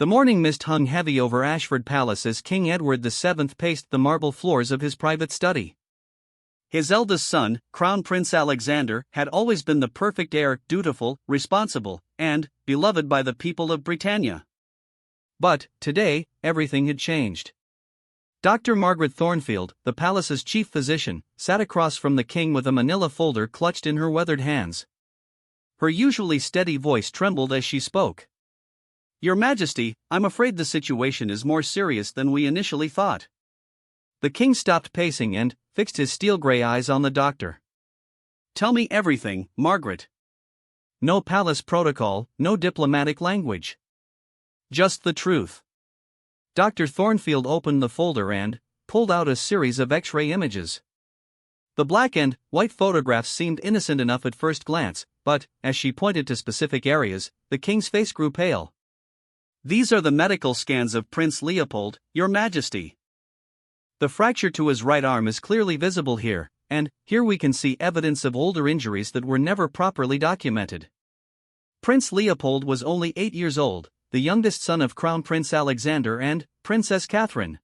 The morning mist hung heavy over Ashford Palace as King Edward VII paced the marble floors of his private study. His eldest son, Crown Prince Alexander, had always been the perfect heir, dutiful, responsible, and beloved by the people of Britannia. But, today, everything had changed. Dr. Margaret Thornfield, the palace's chief physician, sat across from the king with a manila folder clutched in her weathered hands. Her usually steady voice trembled as she spoke. "Your Majesty, I'm afraid the situation is more serious than we initially thought." The king stopped pacing and fixed his steel-gray eyes on the doctor. "Tell me everything, Margaret." No palace protocol, no diplomatic language. Just the truth. Dr. Thornfield opened the folder and pulled out a series of X-ray images. The black and white photographs seemed innocent enough at first glance, but, as she pointed to specific areas, the king's face grew pale. "These are the medical scans of Prince Leopold, Your Majesty. The fracture to his right arm is clearly visible here, and here we can see evidence of older injuries that were never properly documented. Prince Leopold was only 8 years old, the youngest son of Crown Prince Alexander and Princess Catherine.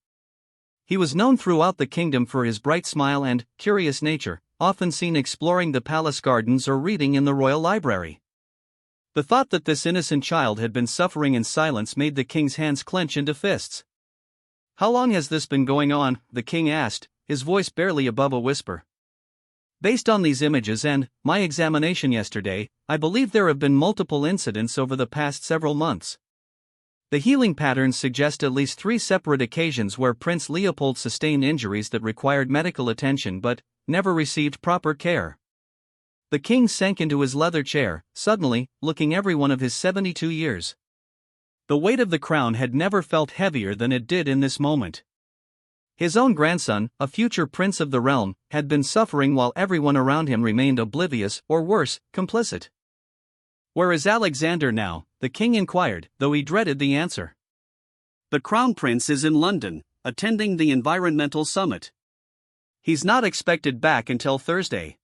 He was known throughout the kingdom for his bright smile and curious nature, often seen exploring the palace gardens or reading in the royal library. The thought that this innocent child had been suffering in silence made the king's hands clench into fists. "How long has this been going on?" the king asked, his voice barely above a whisper. "Based on these images and my examination yesterday, I believe there have been multiple incidents over the past several months. The healing patterns suggest at least 3 separate occasions where Prince Leopold sustained injuries that required medical attention but never received proper care." The king sank into his leather chair, suddenly, looking every one of his 72 years. The weight of the crown had never felt heavier than it did in this moment. His own grandson, a future prince of the realm, had been suffering while everyone around him remained oblivious, or worse, complicit. "Where is Alexander now?" the king inquired, though he dreaded the answer. "The crown prince is in London, attending the environmental summit. He's not expected back until Thursday.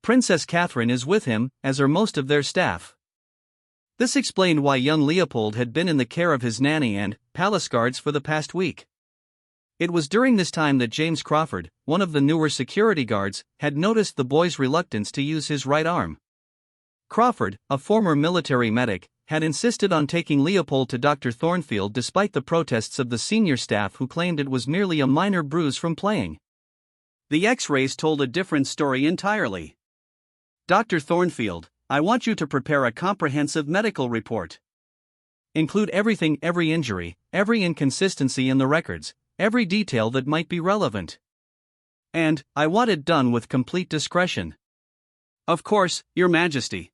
Princess Catherine is with him, as are most of their staff." This explained why young Leopold had been in the care of his nanny and palace guards for the past week. It was during this time that James Crawford, one of the newer security guards, had noticed the boy's reluctance to use his right arm. Crawford, a former military medic, had insisted on taking Leopold to Dr. Thornfield despite the protests of the senior staff who claimed it was merely a minor bruise from playing. The X-rays told a different story entirely. "Dr. Thornfield, I want you to prepare a comprehensive medical report. Include everything, every injury, every inconsistency in the records, every detail that might be relevant. And I want it done with complete discretion." "Of course, Your Majesty.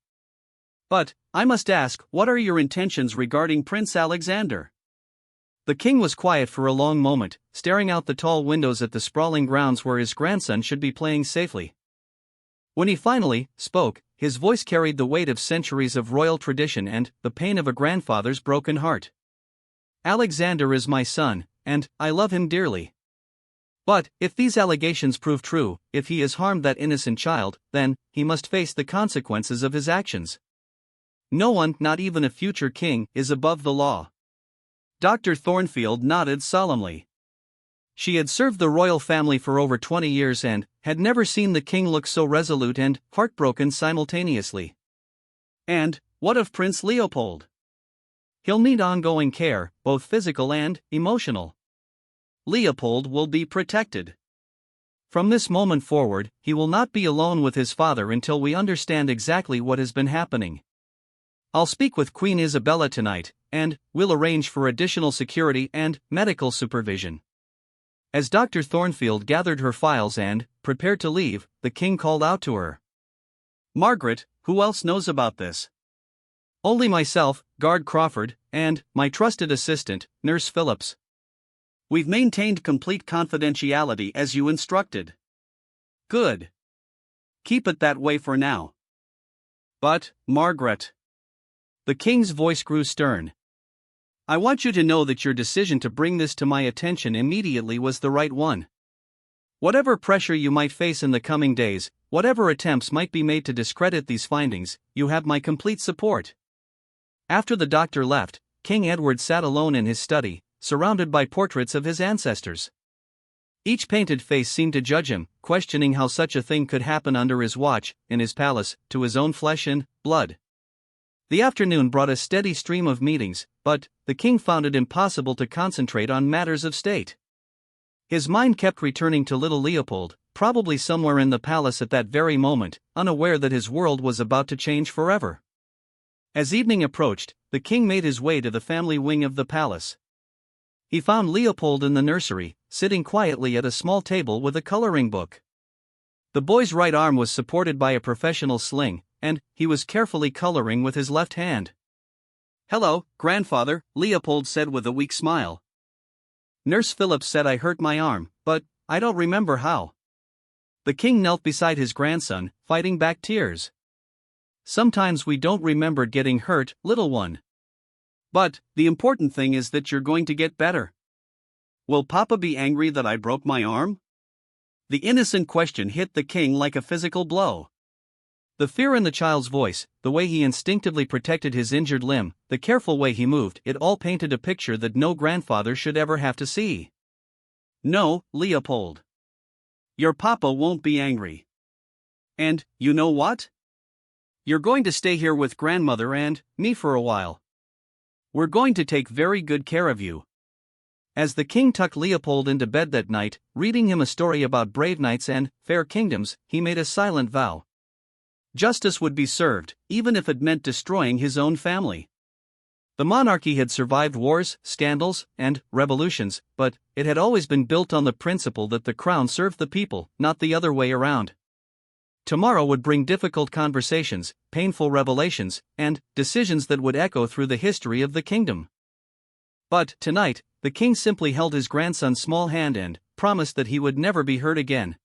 But I must ask, what are your intentions regarding Prince Alexander?" The king was quiet for a long moment, staring out the tall windows at the sprawling grounds where his grandson should be playing safely. When he finally spoke, his voice carried the weight of centuries of royal tradition and the pain of a grandfather's broken heart. "Alexander is my son, and I love him dearly. But if these allegations prove true, if he has harmed that innocent child, then he must face the consequences of his actions. No one, not even a future king, is above the law." Dr. Thornfield nodded solemnly. She had served the royal family for over 20 years and had never seen the king look so resolute and heartbroken simultaneously. "And what of Prince Leopold?" "He'll need ongoing care, both physical and emotional. Leopold will be protected. From this moment forward, he will not be alone with his father until we understand exactly what has been happening. I'll speak with Queen Isabella tonight, and we'll arrange for additional security and medical supervision." As Dr. Thornfield gathered her files and prepared to leave, the king called out to her. "Margaret, who else knows about this?" "Only myself, Guard Crawford, and my trusted assistant, Nurse Phillips. We've maintained complete confidentiality as you instructed." "Good. Keep it that way for now." "But, Margaret." The king's voice grew stern. "I want you to know that your decision to bring this to my attention immediately was the right one. Whatever pressure you might face in the coming days, whatever attempts might be made to discredit these findings, you have my complete support." After the doctor left, King Edward sat alone in his study, surrounded by portraits of his ancestors. Each painted face seemed to judge him, questioning how such a thing could happen under his watch, in his palace, to his own flesh and blood. The afternoon brought a steady stream of meetings, but the king found it impossible to concentrate on matters of state. His mind kept returning to little Leopold, probably somewhere in the palace at that very moment, unaware that his world was about to change forever. As evening approached, the king made his way to the family wing of the palace. He found Leopold in the nursery, sitting quietly at a small table with a coloring book. The boy's right arm was supported by a professional sling, and he was carefully coloring with his left hand. "Hello, grandfather," Leopold said with a weak smile. "Nurse Phillips said I hurt my arm, but I don't remember how." The king knelt beside his grandson, fighting back tears. "Sometimes we don't remember getting hurt, little one. But the important thing is that you're going to get better. Will Papa be angry that I broke my arm?" The innocent question hit the king like a physical blow. The fear in the child's voice, the way he instinctively protected his injured limb, the careful way he moved, it all painted a picture that no grandfather should ever have to see. "No, Leopold. Your papa won't be angry. And, you know what? You're going to stay here with grandmother and me for a while. We're going to take very good care of you." As the king tucked Leopold into bed that night, reading him a story about brave knights and fair kingdoms, he made a silent vow. Justice would be served, even if it meant destroying his own family. The monarchy had survived wars, scandals, and revolutions, but it had always been built on the principle that the crown served the people, not the other way around. Tomorrow would bring difficult conversations, painful revelations, and decisions that would echo through the history of the kingdom. But tonight, the king simply held his grandson's small hand and promised that he would never be hurt again.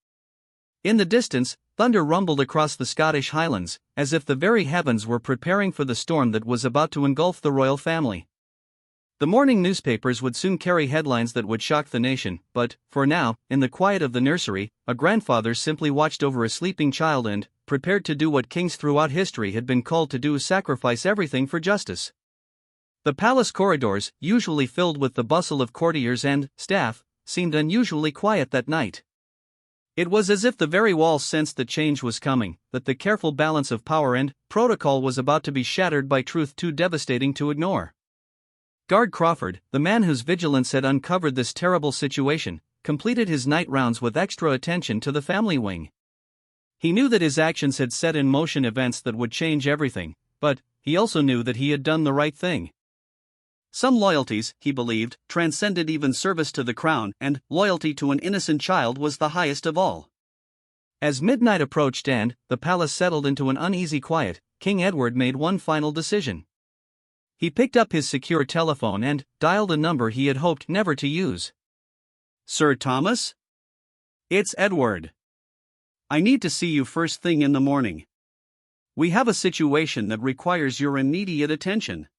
In the distance, thunder rumbled across the Scottish Highlands, as if the very heavens were preparing for the storm that was about to engulf the royal family. The morning newspapers would soon carry headlines that would shock the nation, but, for now, in the quiet of the nursery, a grandfather simply watched over a sleeping child and prepared to do what kings throughout history had been called to do: sacrifice everything for justice. The palace corridors, usually filled with the bustle of courtiers and staff, seemed unusually quiet that night. It was as if the very walls sensed that change was coming, that the careful balance of power and protocol was about to be shattered by truth too devastating to ignore. Guard Crawford, the man whose vigilance had uncovered this terrible situation, completed his night rounds with extra attention to the family wing. He knew that his actions had set in motion events that would change everything, but he also knew that he had done the right thing. Some loyalties, he believed, transcended even service to the crown, and loyalty to an innocent child was the highest of all. As midnight approached and the palace settled into an uneasy quiet, King Edward made one final decision. He picked up his secure telephone and dialed a number he had hoped never to use. "Sir Thomas? It's Edward. I need to see you first thing in the morning. We have a situation that requires your immediate attention.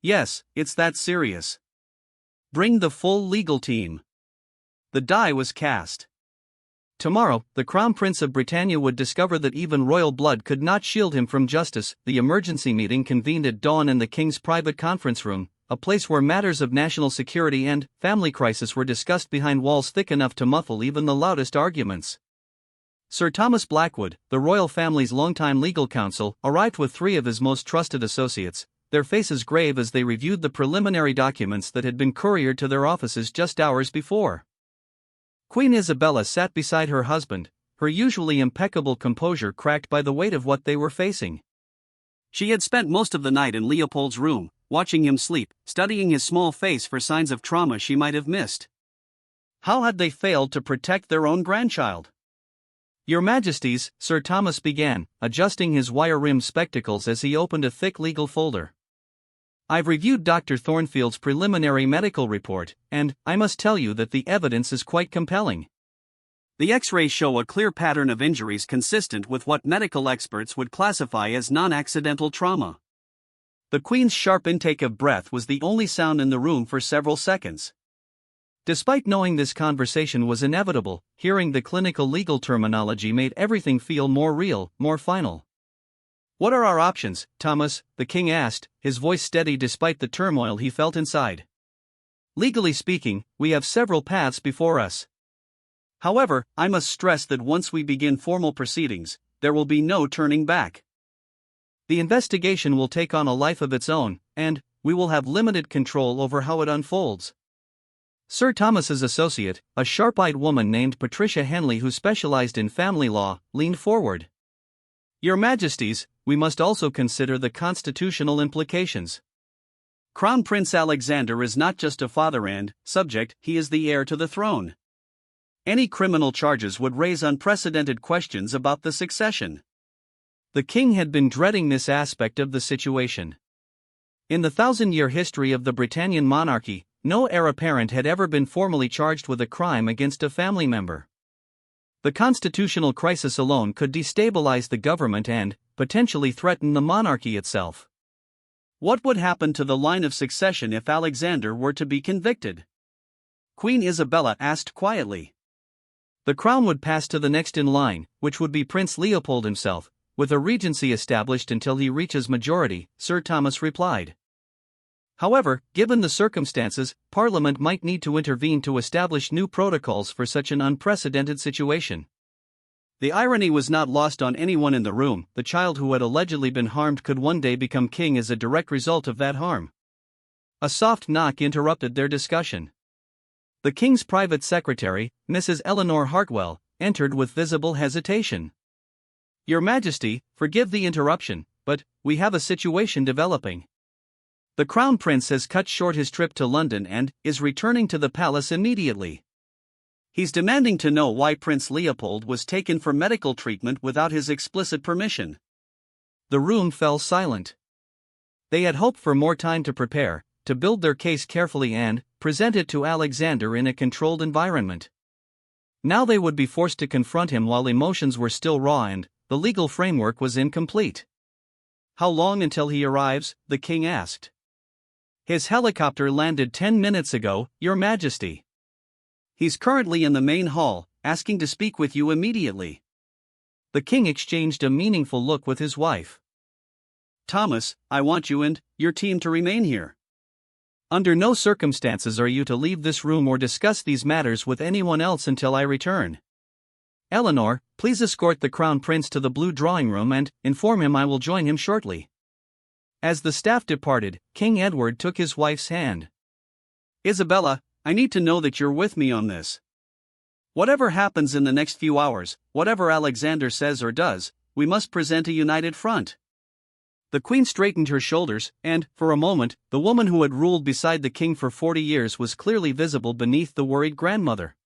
Yes, it's that serious. Bring the full legal team." The die was cast. Tomorrow, the Crown Prince of Britannia would discover that even royal blood could not shield him from justice. The emergency meeting convened at dawn in the king's private conference room, a place where matters of national security and family crisis were discussed behind walls thick enough to muffle even the loudest arguments. Sir Thomas Blackwood, the royal family's longtime legal counsel, arrived with 3 of his most trusted associates, their faces grave as they reviewed the preliminary documents that had been couriered to their offices just hours before. Queen Isabella sat beside her husband, her usually impeccable composure cracked by the weight of what they were facing. She had spent most of the night in Leopold's room, watching him sleep, studying his small face for signs of trauma she might have missed. How had they failed to protect their own grandchild? "Your Majesties," Sir Thomas began, adjusting his wire-rimmed spectacles as he opened a thick legal folder. "I've reviewed Dr. Thornfield's preliminary medical report, and I must tell you that the evidence is quite compelling. The X-rays show a clear pattern of injuries consistent with what medical experts would classify as non-accidental trauma." The Queen's sharp intake of breath was the only sound in the room for several seconds. Despite knowing this conversation was inevitable, hearing the clinical legal terminology made everything feel more real, more final. What are our options, Thomas? The king asked, his voice steady despite the turmoil he felt inside. Legally speaking, we have several paths before us. However, I must stress that once we begin formal proceedings, there will be no turning back. The investigation will take on a life of its own, and we will have limited control over how it unfolds. Sir Thomas's associate, a sharp-eyed woman named Patricia Henley who specialized in family law, leaned forward. Your Majesties, we must also consider the constitutional implications. Crown Prince Alexander is not just a father and subject, he is the heir to the throne. Any criminal charges would raise unprecedented questions about the succession. The king had been dreading this aspect of the situation. In the 1,000-year history of the Britannian monarchy, no heir apparent had ever been formally charged with a crime against a family member. The constitutional crisis alone could destabilize the government and, potentially, threaten the monarchy itself. What would happen to the line of succession if Alexander were to be convicted? Queen Isabella asked quietly. The crown would pass to the next in line, which would be Prince Leopold himself, with a regency established until he reaches majority, Sir Thomas replied. However, given the circumstances, Parliament might need to intervene to establish new protocols for such an unprecedented situation. The irony was not lost on anyone in the room. The child who had allegedly been harmed could one day become king as a direct result of that harm. A soft knock interrupted their discussion. The king's private secretary, Mrs. Eleanor Hartwell, entered with visible hesitation. Your Majesty, forgive the interruption, but we have a situation developing. The Crown Prince has cut short his trip to London and is returning to the palace immediately. He's demanding to know why Prince Leopold was taken for medical treatment without his explicit permission. The room fell silent. They had hoped for more time to prepare, to build their case carefully and present it to Alexander in a controlled environment. Now they would be forced to confront him while emotions were still raw and the legal framework was incomplete. How long until he arrives? The king asked. His helicopter landed 10 minutes ago, Your Majesty. He's currently in the main hall, asking to speak with you immediately. The king exchanged a meaningful look with his wife. Thomas, I want you and your team to remain here. Under no circumstances are you to leave this room or discuss these matters with anyone else until I return. Eleanor, please escort the Crown Prince to the Blue Drawing Room and inform him I will join him shortly. As the staff departed, King Edward took his wife's hand. Isabella, I need to know that you're with me on this. Whatever happens in the next few hours, whatever Alexander says or does, we must present a united front. The queen straightened her shoulders, and, for a moment, the woman who had ruled beside the king for 40 years was clearly visible beneath the worried grandmother.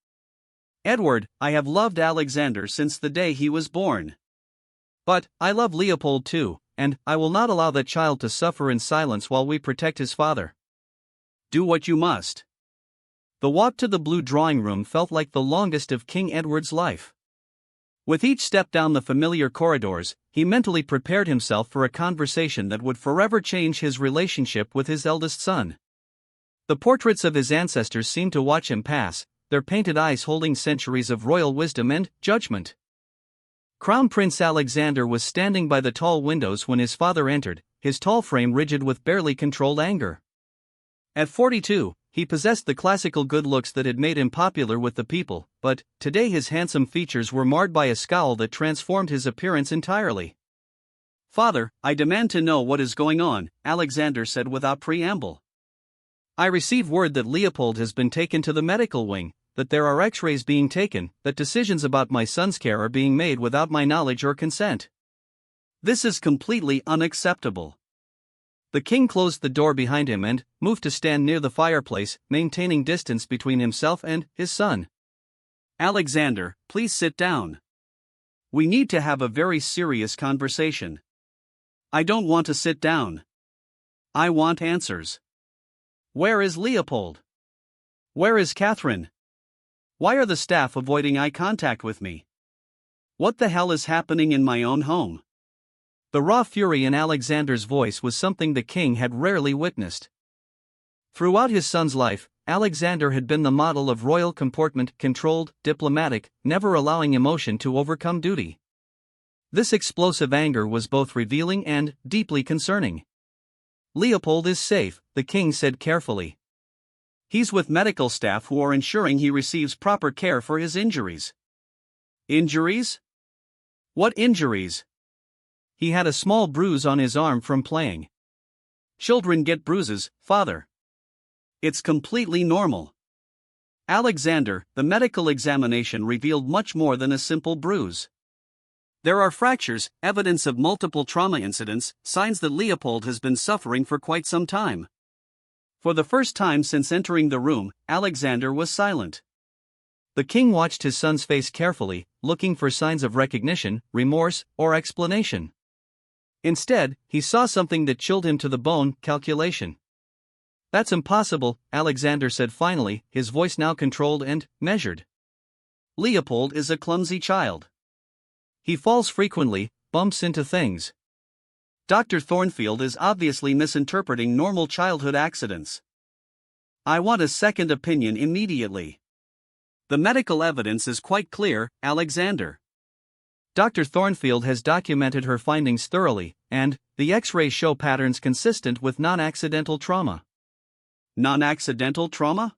Edward, I have loved Alexander since the day he was born. But, I love Leopold too, and I will not allow that child to suffer in silence while we protect his father. Do what you must. The walk to the Blue Drawing Room felt like the longest of King Edward's life. With each step down the familiar corridors, he mentally prepared himself for a conversation that would forever change his relationship with his eldest son. The portraits of his ancestors seemed to watch him pass, their painted eyes holding centuries of royal wisdom and judgment. Crown Prince Alexander was standing by the tall windows when his father entered, his tall frame rigid with barely controlled anger. At 42, he possessed the classical good looks that had made him popular with the people, but today his handsome features were marred by a scowl that transformed his appearance entirely. Father, I demand to know what is going on, Alexander said without preamble. I receive word that Leopold has been taken to the medical wing, that there are x-rays being taken, that decisions about my son's care are being made without my knowledge or consent. This is completely unacceptable. The king closed the door behind him and moved to stand near the fireplace, maintaining distance between himself and his son. Alexander, please sit down. We need to have a very serious conversation. I don't want to sit down. I want answers. Where is Leopold? Where is Catherine? Why are the staff avoiding eye contact with me? What the hell is happening in my own home? The raw fury in Alexander's voice was something the king had rarely witnessed. Throughout his son's life, Alexander had been the model of royal comportment, controlled, diplomatic, never allowing emotion to overcome duty. This explosive anger was both revealing and deeply concerning. Leopold is safe, the king said carefully. He's with medical staff who are ensuring he receives proper care for his injuries. Injuries? What injuries? He had a small bruise on his arm from playing. Children get bruises, father. It's completely normal. Alexander, the medical examination revealed much more than a simple bruise. There are fractures, evidence of multiple trauma incidents, signs that Leopold has been suffering for quite some time. For the first time since entering the room, Alexander was silent. The king watched his son's face carefully, looking for signs of recognition, remorse, or explanation. Instead, he saw something that chilled him to the bone: calculation. That's impossible, Alexander said finally, his voice now controlled and measured. Leopold is a clumsy child. He falls frequently, bumps into things. Dr. Thornfield is obviously misinterpreting normal childhood accidents. I want a second opinion immediately. The medical evidence is quite clear, Alexander. Dr. Thornfield has documented her findings thoroughly, and the X-rays show patterns consistent with non-accidental trauma. Non-accidental trauma?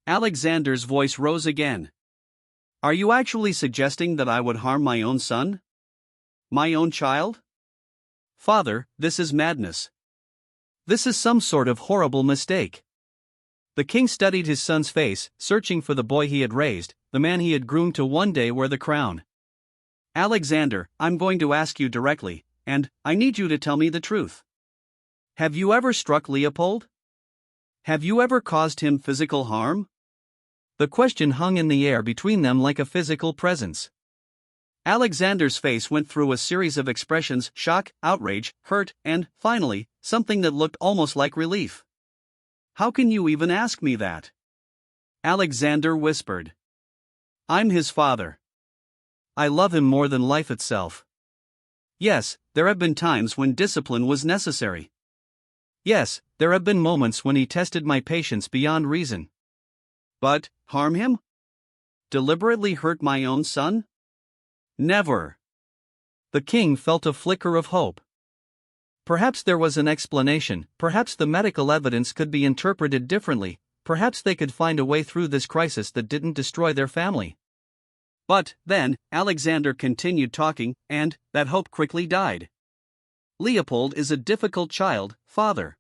Alexander's voice rose again. Are you actually suggesting that I would harm my own son? My own child? Father, this is madness. This is some sort of horrible mistake. The king studied his son's face, searching for the boy he had raised, the man he had groomed to one day wear the crown. Alexander, I'm going to ask you directly, and I need you to tell me the truth. Have you ever struck Leopold? Have you ever caused him physical harm? The question hung in the air between them like a physical presence. Alexander's face went through a series of expressions: shock, outrage, hurt, and, finally, something that looked almost like relief. How can you even ask me that? Alexander whispered. I'm his father. I love him more than life itself. Yes, there have been times when discipline was necessary. Yes, there have been moments when he tested my patience beyond reason. But, harm him? Deliberately hurt my own son? Never. The king felt a flicker of hope. Perhaps there was an explanation, perhaps the medical evidence could be interpreted differently, perhaps they could find a way through this crisis that didn't destroy their family. But, then, Alexander continued talking, and that hope quickly died. Leopold is a difficult child, father.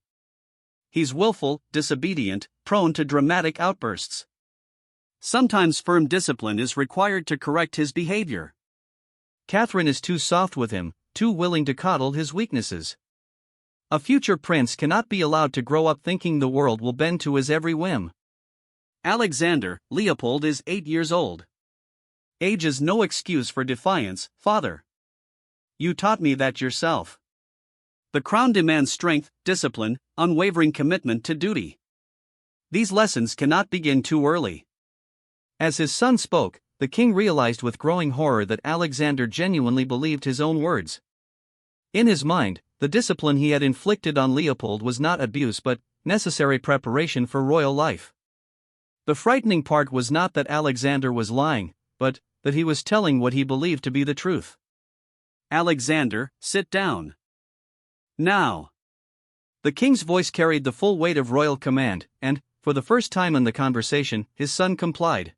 He's willful, disobedient, prone to dramatic outbursts. Sometimes firm discipline is required to correct his behavior. Catherine is too soft with him, too willing to coddle his weaknesses. A future prince cannot be allowed to grow up thinking the world will bend to his every whim. Alexander, Leopold is 8 years old. Age is no excuse for defiance, father. You taught me that yourself. The crown demands strength, discipline, unwavering commitment to duty. These lessons cannot begin too early. As his son spoke, the king realized with growing horror that Alexander genuinely believed his own words. In his mind, the discipline he had inflicted on Leopold was not abuse but necessary preparation for royal life. The frightening part was not that Alexander was lying, but that he was telling what he believed to be the truth. Alexander, sit down. Now. The king's voice carried the full weight of royal command, and, for the first time in the conversation, his son complied.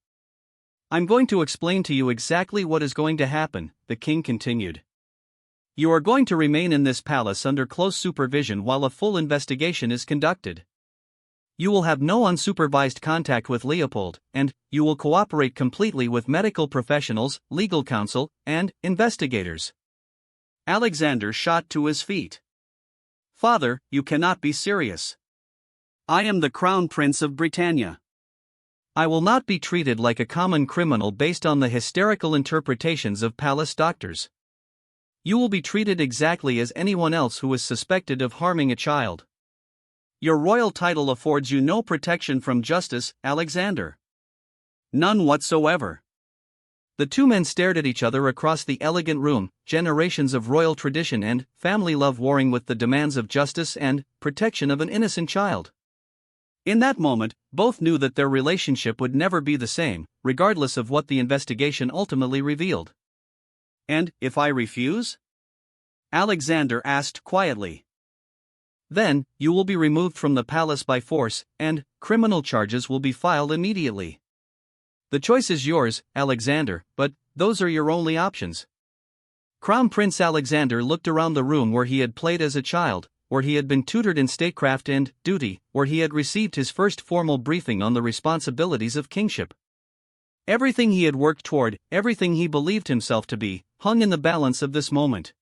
I'm going to explain to you exactly what is going to happen, the king continued. You are going to remain in this palace under close supervision while a full investigation is conducted. You will have no unsupervised contact with Leopold, and you will cooperate completely with medical professionals, legal counsel, and investigators. Alexander shot to his feet. Father, you cannot be serious. I am the Crown Prince of Britannia. I will not be treated like a common criminal based on the hysterical interpretations of palace doctors. You will be treated exactly as anyone else who is suspected of harming a child. Your royal title affords you no protection from justice, Alexander. None whatsoever. The two men stared at each other across the elegant room, generations of royal tradition and family love warring with the demands of justice and protection of an innocent child. In that moment, both knew that their relationship would never be the same, regardless of what the investigation ultimately revealed. And if I refuse? Alexander asked quietly. Then, you will be removed from the palace by force, and criminal charges will be filed immediately. The choice is yours, Alexander, but those are your only options. Crown Prince Alexander looked around the room where he had played as a child, where he had been tutored in statecraft and duty, where he had received his first formal briefing on the responsibilities of kingship. Everything he had worked toward, everything he believed himself to be, hung in the balance of this moment.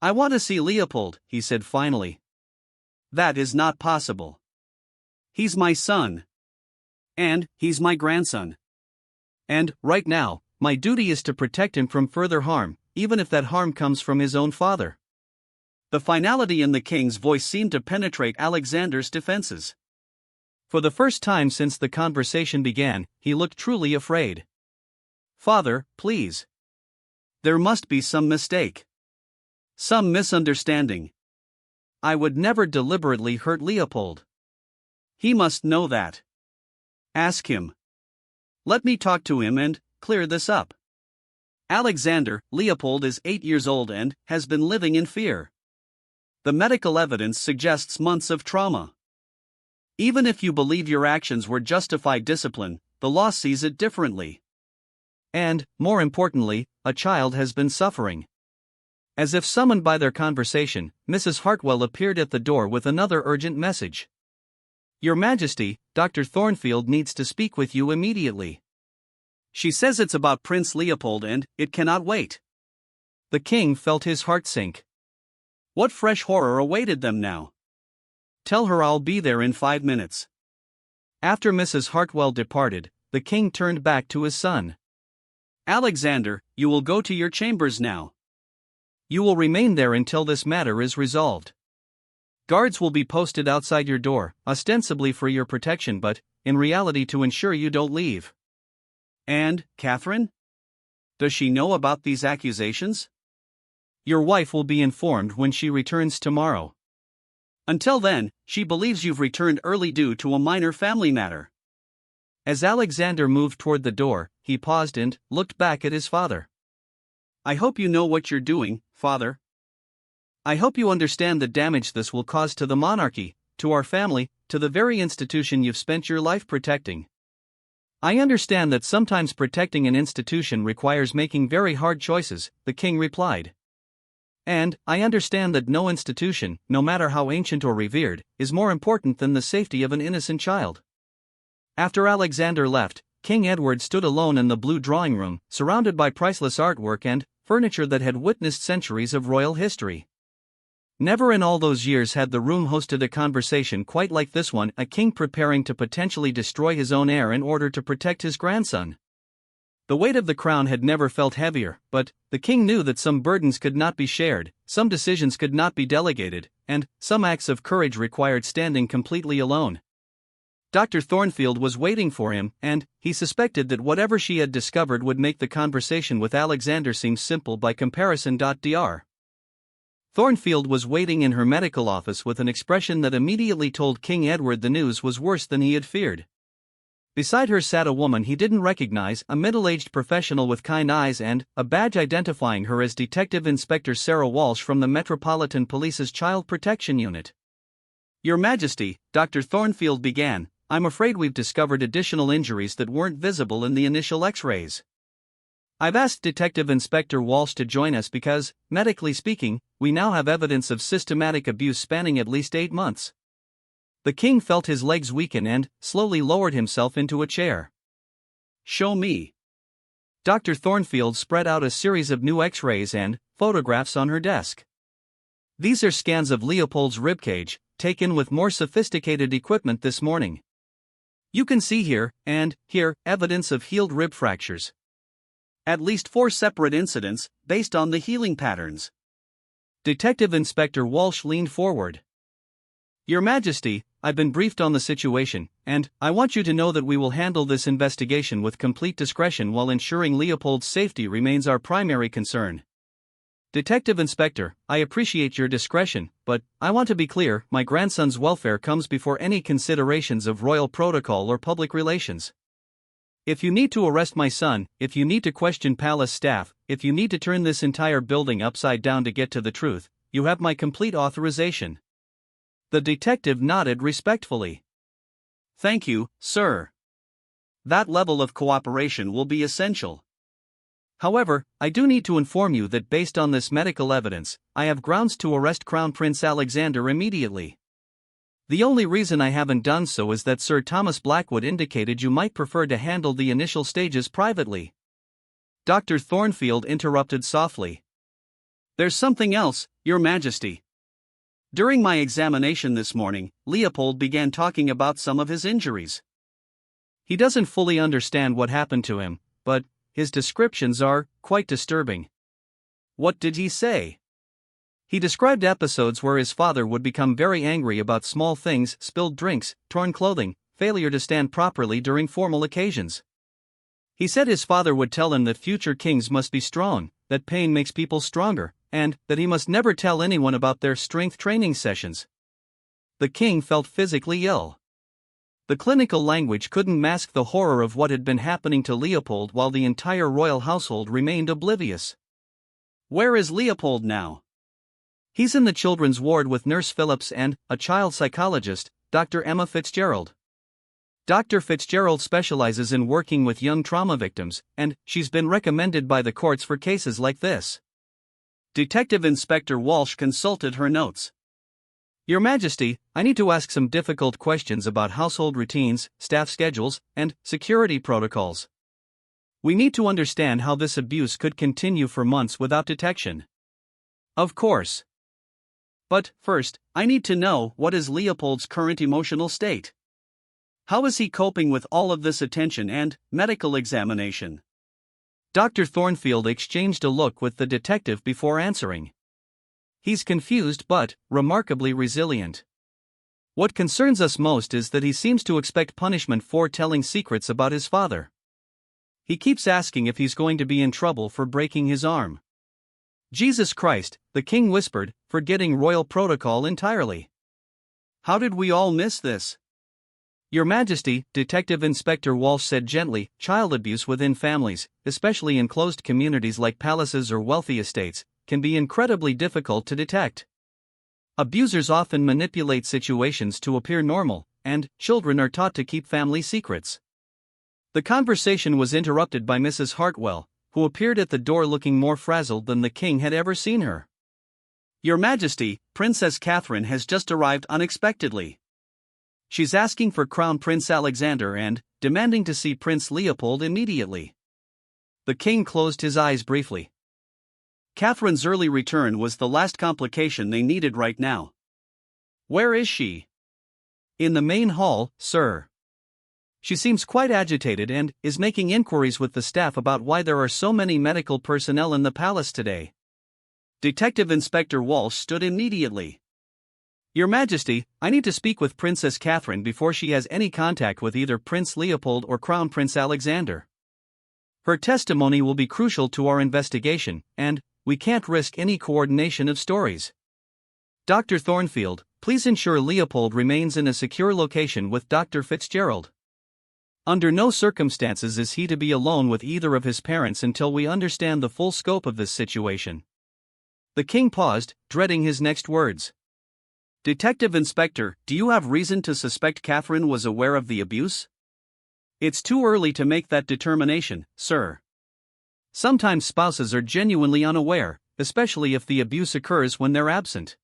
I want to see Leopold, he said finally. That is not possible. He's my son. And he's my grandson. And, right now, my duty is to protect him from further harm, even if that harm comes from his own father. The finality in the king's voice seemed to penetrate Alexander's defenses. For the first time since the conversation began, he looked truly afraid. Father, please. There must be some mistake. Some misunderstanding. I would never deliberately hurt Leopold. He must know that. Ask him. Let me talk to him and clear this up. Alexander, Leopold is 8 years old and has been living in fear. The medical evidence suggests months of trauma. Even if you believe your actions were justified discipline, the law sees it differently. And, more importantly, a child has been suffering. As if summoned by their conversation, Mrs. Hartwell appeared at the door with another urgent message. Your Majesty, Dr. Thornfield needs to speak with you immediately. She says it's about Prince Leopold and it cannot wait. The king felt his heart sink. What fresh horror awaited them now? Tell her I'll be there in 5 minutes. After Mrs. Hartwell departed, the king turned back to his son. Alexander, you will go to your chambers now. You will remain there until this matter is resolved. Guards will be posted outside your door, ostensibly for your protection but, in reality to ensure you don't leave. And, Catherine? Does she know about these accusations? Your wife will be informed when she returns tomorrow. Until then, she believes you've returned early due to a minor family matter. As Alexander moved toward the door, he paused and looked back at his father. I hope you know what you're doing, father. I hope you understand the damage this will cause to the monarchy, to our family, to the very institution you've spent your life protecting. I understand that sometimes protecting an institution requires making very hard choices, the king replied. And, I understand that no institution, no matter how ancient or revered, is more important than the safety of an innocent child. After Alexander left, King Edward stood alone in the blue drawing room, surrounded by priceless artwork and furniture that had witnessed centuries of royal history. Never in all those years had the room hosted a conversation quite like this one, a king preparing to potentially destroy his own heir in order to protect his grandson. The weight of the crown had never felt heavier, but the king knew that some burdens could not be shared, some decisions could not be delegated, and some acts of courage required standing completely alone. Dr. Thornfield was waiting for him, and he suspected that whatever she had discovered would make the conversation with Alexander seem simple by comparison. Dr. Thornfield was waiting in her medical office with an expression that immediately told King Edward the news was worse than he had feared. Beside her sat a woman he didn't recognize, a middle-aged professional with kind eyes and a badge identifying her as Detective Inspector Sarah Walsh from the Metropolitan Police's Child Protection Unit. Your Majesty, Dr. Thornfield began, I'm afraid we've discovered additional injuries that weren't visible in the initial X-rays. I've asked Detective Inspector Walsh to join us because, medically speaking, we now have evidence of systematic abuse spanning at least 8 months. The king felt his legs weaken and slowly lowered himself into a chair. Show me. Dr. Thornfield spread out a series of new X-rays and photographs on her desk. These are scans of Leopold's ribcage, taken with more sophisticated equipment this morning. You can see here, and here, evidence of healed rib fractures. At least 4 separate incidents, based on the healing patterns. Detective Inspector Walsh leaned forward. Your Majesty, I've been briefed on the situation, and I want you to know that we will handle this investigation with complete discretion while ensuring Leopold's safety remains our primary concern. Detective Inspector, I appreciate your discretion, but I want to be clear, my grandson's welfare comes before any considerations of royal protocol or public relations. If you need to arrest my son, if you need to question palace staff, if you need to turn this entire building upside down to get to the truth, you have my complete authorization." The detective nodded respectfully. "Thank you, sir. That level of cooperation will be essential. However, I do need to inform you that based on this medical evidence, I have grounds to arrest Crown Prince Alexander immediately. The only reason I haven't done so is that Sir Thomas Blackwood indicated you might prefer to handle the initial stages privately." Dr. Thornfield interrupted softly. "There's something else, Your Majesty. During my examination this morning, Leopold began talking about some of his injuries. He doesn't fully understand what happened to him, but his descriptions are quite disturbing." "What did he say?" "He described episodes where his father would become very angry about small things, spilled drinks, torn clothing, failure to stand properly during formal occasions. He said his father would tell him that future kings must be strong, that pain makes people stronger, and that he must never tell anyone about their strength training sessions." The king felt physically ill. The clinical language couldn't mask the horror of what had been happening to Leopold while the entire royal household remained oblivious. "Where is Leopold now?" "He's in the children's ward with Nurse Phillips and a child psychologist, Dr. Emma Fitzgerald. Dr. Fitzgerald specializes in working with young trauma victims, and she's been recommended by the courts for cases like this." Detective Inspector Walsh consulted her notes. "Your Majesty, I need to ask some difficult questions about household routines, staff schedules, and security protocols. We need to understand how this abuse could continue for months without detection." "Of course. But first, I need to know what is Leopold's current emotional state. How is he coping with all of this attention and medical examination?" Dr. Thornfield exchanged a look with the detective before answering. "He's confused but remarkably resilient. What concerns us most is that he seems to expect punishment for telling secrets about his father. He keeps asking if he's going to be in trouble for breaking his arm." "Jesus Christ," the king whispered, forgetting royal protocol entirely. "How did we all miss this?" "Your Majesty," Detective Inspector Walsh said gently, "child abuse within families, especially in closed communities like palaces or wealthy estates, can be incredibly difficult to detect. Abusers often manipulate situations to appear normal, and children are taught to keep family secrets." The conversation was interrupted by Mrs. Hartwell, who appeared at the door looking more frazzled than the king had ever seen her. "Your Majesty, Princess Catherine has just arrived unexpectedly. She's asking for Crown Prince Alexander and demanding to see Prince Leopold immediately." The king closed his eyes briefly. Catherine's early return was the last complication they needed right now. "Where is she?" "In the main hall, sir. She seems quite agitated and is making inquiries with the staff about why there are so many medical personnel in the palace today." Detective Inspector Walsh stood immediately. "Your Majesty, I need to speak with Princess Catherine before she has any contact with either Prince Leopold or Crown Prince Alexander. Her testimony will be crucial to our investigation, and we can't risk any coordination of stories. Dr. Thornfield, please ensure Leopold remains in a secure location with Dr. Fitzgerald. Under no circumstances is he to be alone with either of his parents until we understand the full scope of this situation." The king paused, dreading his next words. "Detective Inspector, do you have reason to suspect Catherine was aware of the abuse?" "It's too early to make that determination, sir. Sometimes spouses are genuinely unaware, especially if the abuse occurs when they're absent.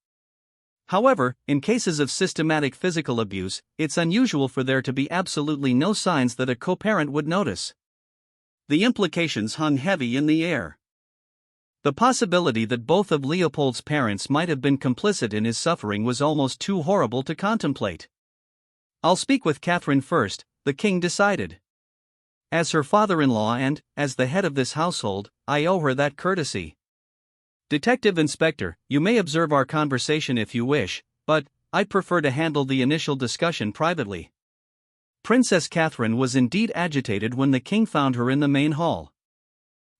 However, in cases of systematic physical abuse, it's unusual for there to be absolutely no signs that a co-parent would notice." The implications hung heavy in the air. The possibility that both of Leopold's parents might have been complicit in his suffering was almost too horrible to contemplate. "I'll speak with Catherine first," the king decided. "As her father-in-law and, as the head of this household, I owe her that courtesy. Detective Inspector, you may observe our conversation if you wish, but I'd prefer to handle the initial discussion privately." Princess Catherine was indeed agitated when the king found her in the main hall.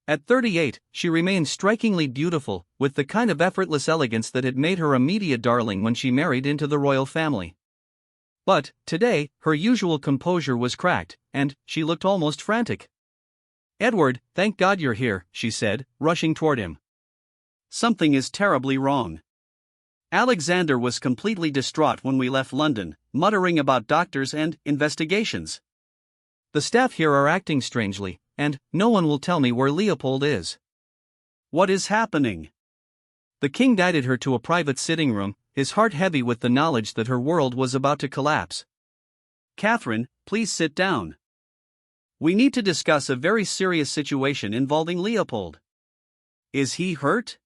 At 38, she remained strikingly beautiful, with the kind of effortless elegance that had made her a media darling when she married into the royal family. But, today, her usual composure was cracked, and she looked almost frantic. "Edward, thank God you're here," she said, rushing toward him. "Something is terribly wrong. Alexander was completely distraught when we left London, muttering about doctors and investigations. The staff here are acting strangely, and no one will tell me where Leopold is." "What is happening?" The king guided her to a private sitting room, his heart heavy with the knowledge that her world was about to collapse. "Catherine, please sit down. We need to discuss a very serious situation involving Leopold." "Is he hurt?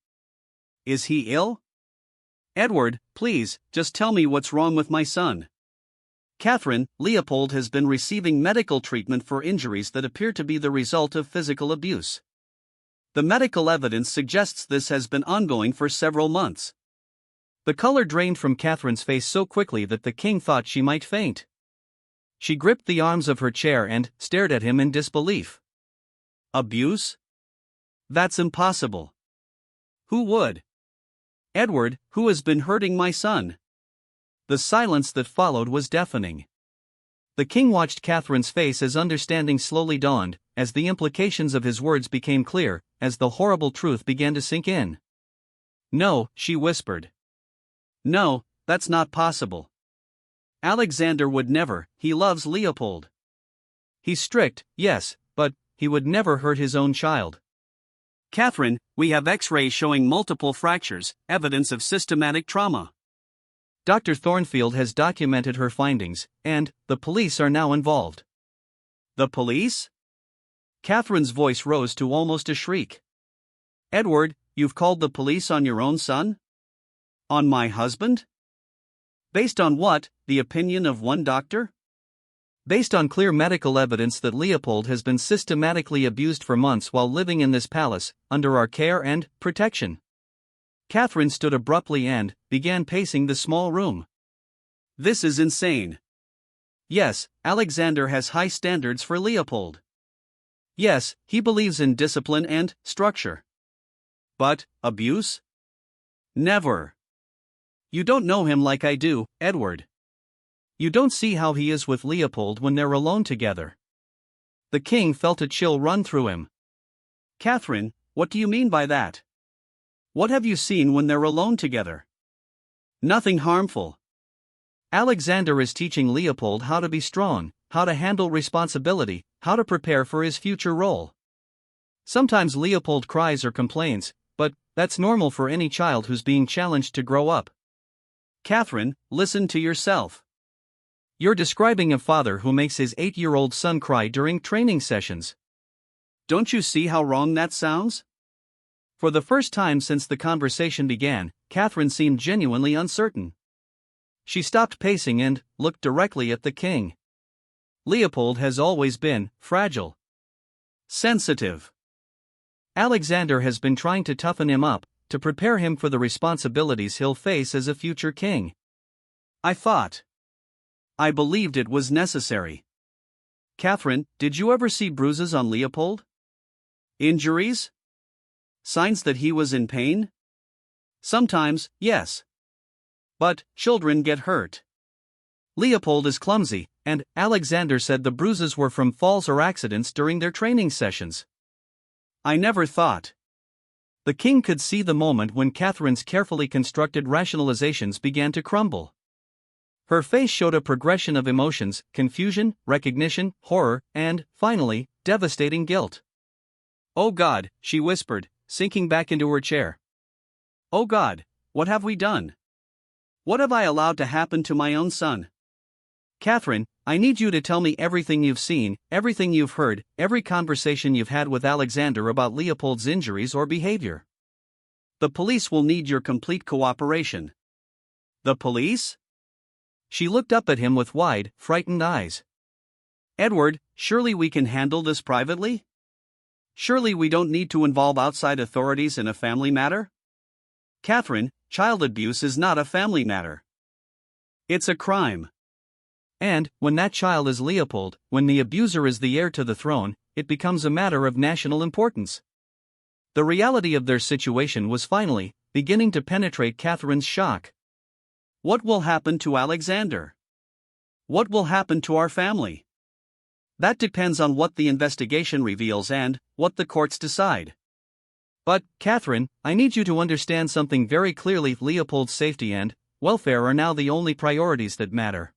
Is he ill?" "Edward, please, just tell me what's wrong with my son." "Catherine, Leopold has been receiving medical treatment for injuries that appear to be the result of physical abuse. The medical evidence suggests this has been ongoing for several months." The color drained from Catherine's face so quickly that the king thought she might faint. She gripped the arms of her chair and stared at him in disbelief. "Abuse? That's impossible. Who would?" "Edward, who has been hurting my son?" The silence that followed was deafening. The king watched Catherine's face as understanding slowly dawned, as the implications of his words became clear, as the horrible truth began to sink in. "No," she whispered. "No, that's not possible. Alexander would never. He loves Leopold. He's strict, yes, but he would never hurt his own child." "Catherine, we have X-rays showing multiple fractures, evidence of systematic trauma. Dr. Thornfield has documented her findings, and the police are now involved." "The police?" Catherine's voice rose to almost a shriek. "Edward, you've called the police on your own son? On my husband? Based on what, the opinion of one doctor?" "Based on clear medical evidence that Leopold has been systematically abused for months while living in this palace, under our care and protection." Catherine stood abruptly and began pacing the small room. "This is insane." "Yes, Alexander has high standards for Leopold. Yes, he believes in discipline and structure. But, abuse? Never. You don't know him like I do, Edward. You don't see how he is with Leopold when they're alone together." The king felt a chill run through him. "Catherine, what do you mean by that? What have you seen when they're alone together?" "Nothing harmful. Alexander is teaching Leopold how to be strong, how to handle responsibility, how to prepare for his future role. Sometimes Leopold cries or complains, but that's normal for any child who's being challenged to grow up." "Catherine, listen to yourself. You're describing a father who makes his 8-year-old son cry during training sessions. Don't you see how wrong that sounds?" For the first time since the conversation began, Catherine seemed genuinely uncertain. She stopped pacing and looked directly at the king. "Leopold has always been fragile, sensitive. Alexander has been trying to toughen him up, to prepare him for the responsibilities he'll face as a future king. I believed it was necessary." "Catherine, did you ever see bruises on Leopold? Injuries? Signs that he was in pain?" "Sometimes, yes. But children get hurt. Leopold is clumsy, and Alexander said the bruises were from falls or accidents during their training sessions." "I never thought." The king could see the moment when Catherine's carefully constructed rationalizations began to crumble. Her face showed a progression of emotions: confusion, recognition, horror, and, finally, devastating guilt. "Oh God," she whispered, sinking back into her chair. "Oh God, what have we done? What have I allowed to happen to my own son?" "Catherine, I need you to tell me everything you've seen, everything you've heard, every conversation you've had with Alexander about Leopold's injuries or behavior." "The police will need your complete cooperation." "The police?" She looked up at him with wide, frightened eyes. "Edward, surely we can handle this privately? Surely we don't need to involve outside authorities in a family matter?" "Catherine, child abuse is not a family matter. It's a crime. And, when that child is Leopold, when the abuser is the heir to the throne, it becomes a matter of national importance." The reality of their situation was finally beginning to penetrate Catherine's shock. "What will happen to Alexander?" What will happen to our family? That depends on what the investigation reveals and what the courts decide. But, Catherine, I need you to understand something very clearly. Leopold's safety and welfare are now the only priorities that matter.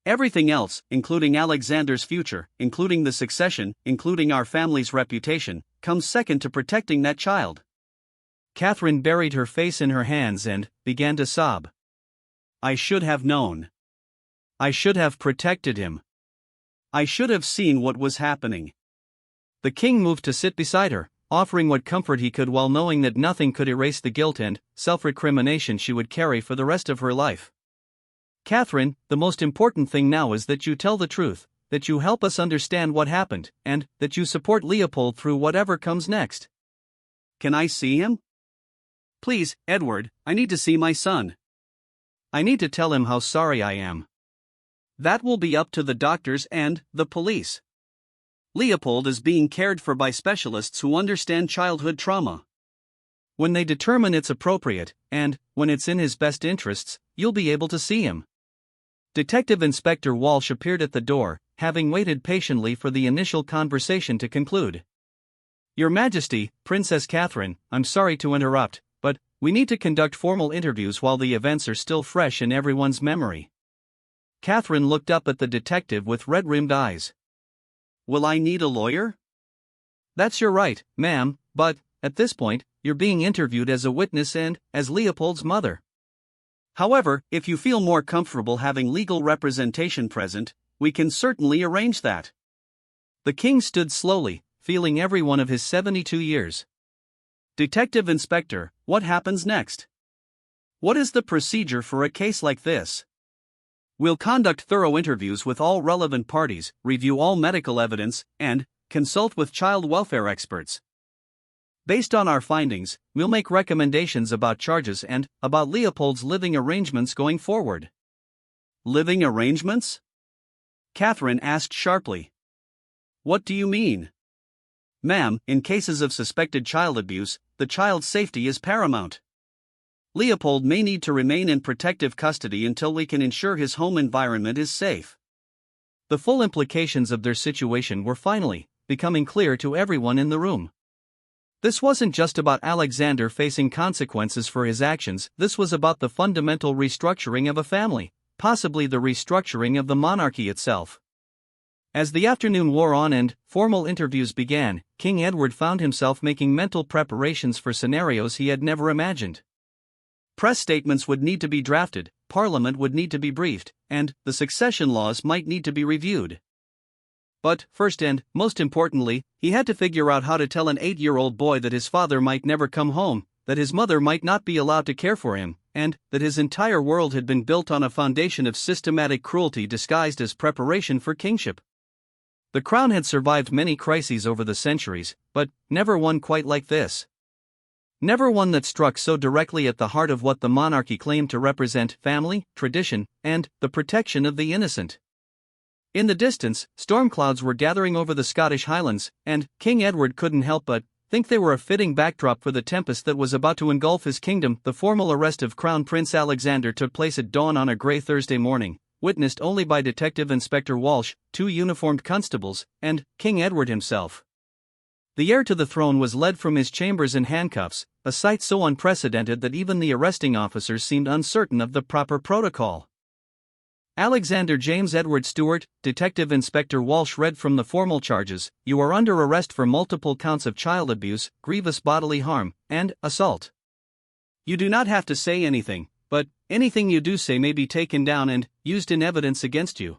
Everything else, including Alexander's future, including the succession, including our family's reputation, comes second to protecting that child. Catherine buried her face in her hands and began to sob. I should have known. I should have protected him. I should have seen what was happening. The king moved to sit beside her, offering what comfort he could while knowing that nothing could erase the guilt and self-recrimination she would carry for the rest of her life. Catherine, the most important thing now is that you tell the truth, that you help us understand what happened, and that you support Leopold through whatever comes next. Can I see him? Please, Edward, I need to see my son. I need to tell him how sorry I am. That will be up to the doctors and the police. Leopold is being cared for by specialists who understand childhood trauma. When they determine it's appropriate, and when it's in his best interests, you'll be able to see him. Detective Inspector Walsh appeared at the door, having waited patiently for the initial conversation to conclude. Your Majesty, Princess Catherine, I'm sorry to interrupt, but we need to conduct formal interviews while the events are still fresh in everyone's memory. Catherine looked up at the detective with red-rimmed eyes. Will I need a lawyer? That's your right, ma'am, but, at this point, you're being interviewed as a witness and as Leopold's mother. However, if you feel more comfortable having legal representation present, we can certainly arrange that. The king stood slowly, feeling every one of his 72 years. Detective Inspector, what happens next? What is the procedure for a case like this? We'll conduct thorough interviews with all relevant parties, review all medical evidence, and consult with child welfare experts. Based on our findings, we'll make recommendations about charges and about Leopold's living arrangements going forward. Living arrangements? Catherine asked sharply. What do you mean? Ma'am, in cases of suspected child abuse, the child's safety is paramount. Leopold may need to remain in protective custody until we can ensure his home environment is safe. The full implications of their situation were finally becoming clear to everyone in the room. This wasn't just about Alexander facing consequences for his actions, this was about the fundamental restructuring of a family, possibly the restructuring of the monarchy itself. As the afternoon wore on and formal interviews began, King Edward found himself making mental preparations for scenarios he had never imagined. Press statements would need to be drafted, Parliament would need to be briefed, and the succession laws might need to be reviewed. But, first and most importantly, he had to figure out how to tell an 8-year-old boy that his father might never come home, that his mother might not be allowed to care for him, and that his entire world had been built on a foundation of systematic cruelty disguised as preparation for kingship. The crown had survived many crises over the centuries, but never one quite like this. Never one that struck so directly at the heart of what the monarchy claimed to represent: family, tradition, and the protection of the innocent. In the distance, storm clouds were gathering over the Scottish Highlands, and King Edward couldn't help but think they were a fitting backdrop for the tempest that was about to engulf his kingdom. The formal arrest of Crown Prince Alexander took place at dawn on a grey Thursday morning, witnessed only by Detective Inspector Walsh, 2 uniformed constables, and King Edward himself. The heir to the throne was led from his chambers in handcuffs, a sight so unprecedented that even the arresting officers seemed uncertain of the proper protocol. Alexander James Edward Stewart, Detective Inspector Walsh read from the formal charges. You are under arrest for multiple counts of child abuse, grievous bodily harm, and assault. You do not have to say anything, but anything you do say may be taken down and used in evidence against you.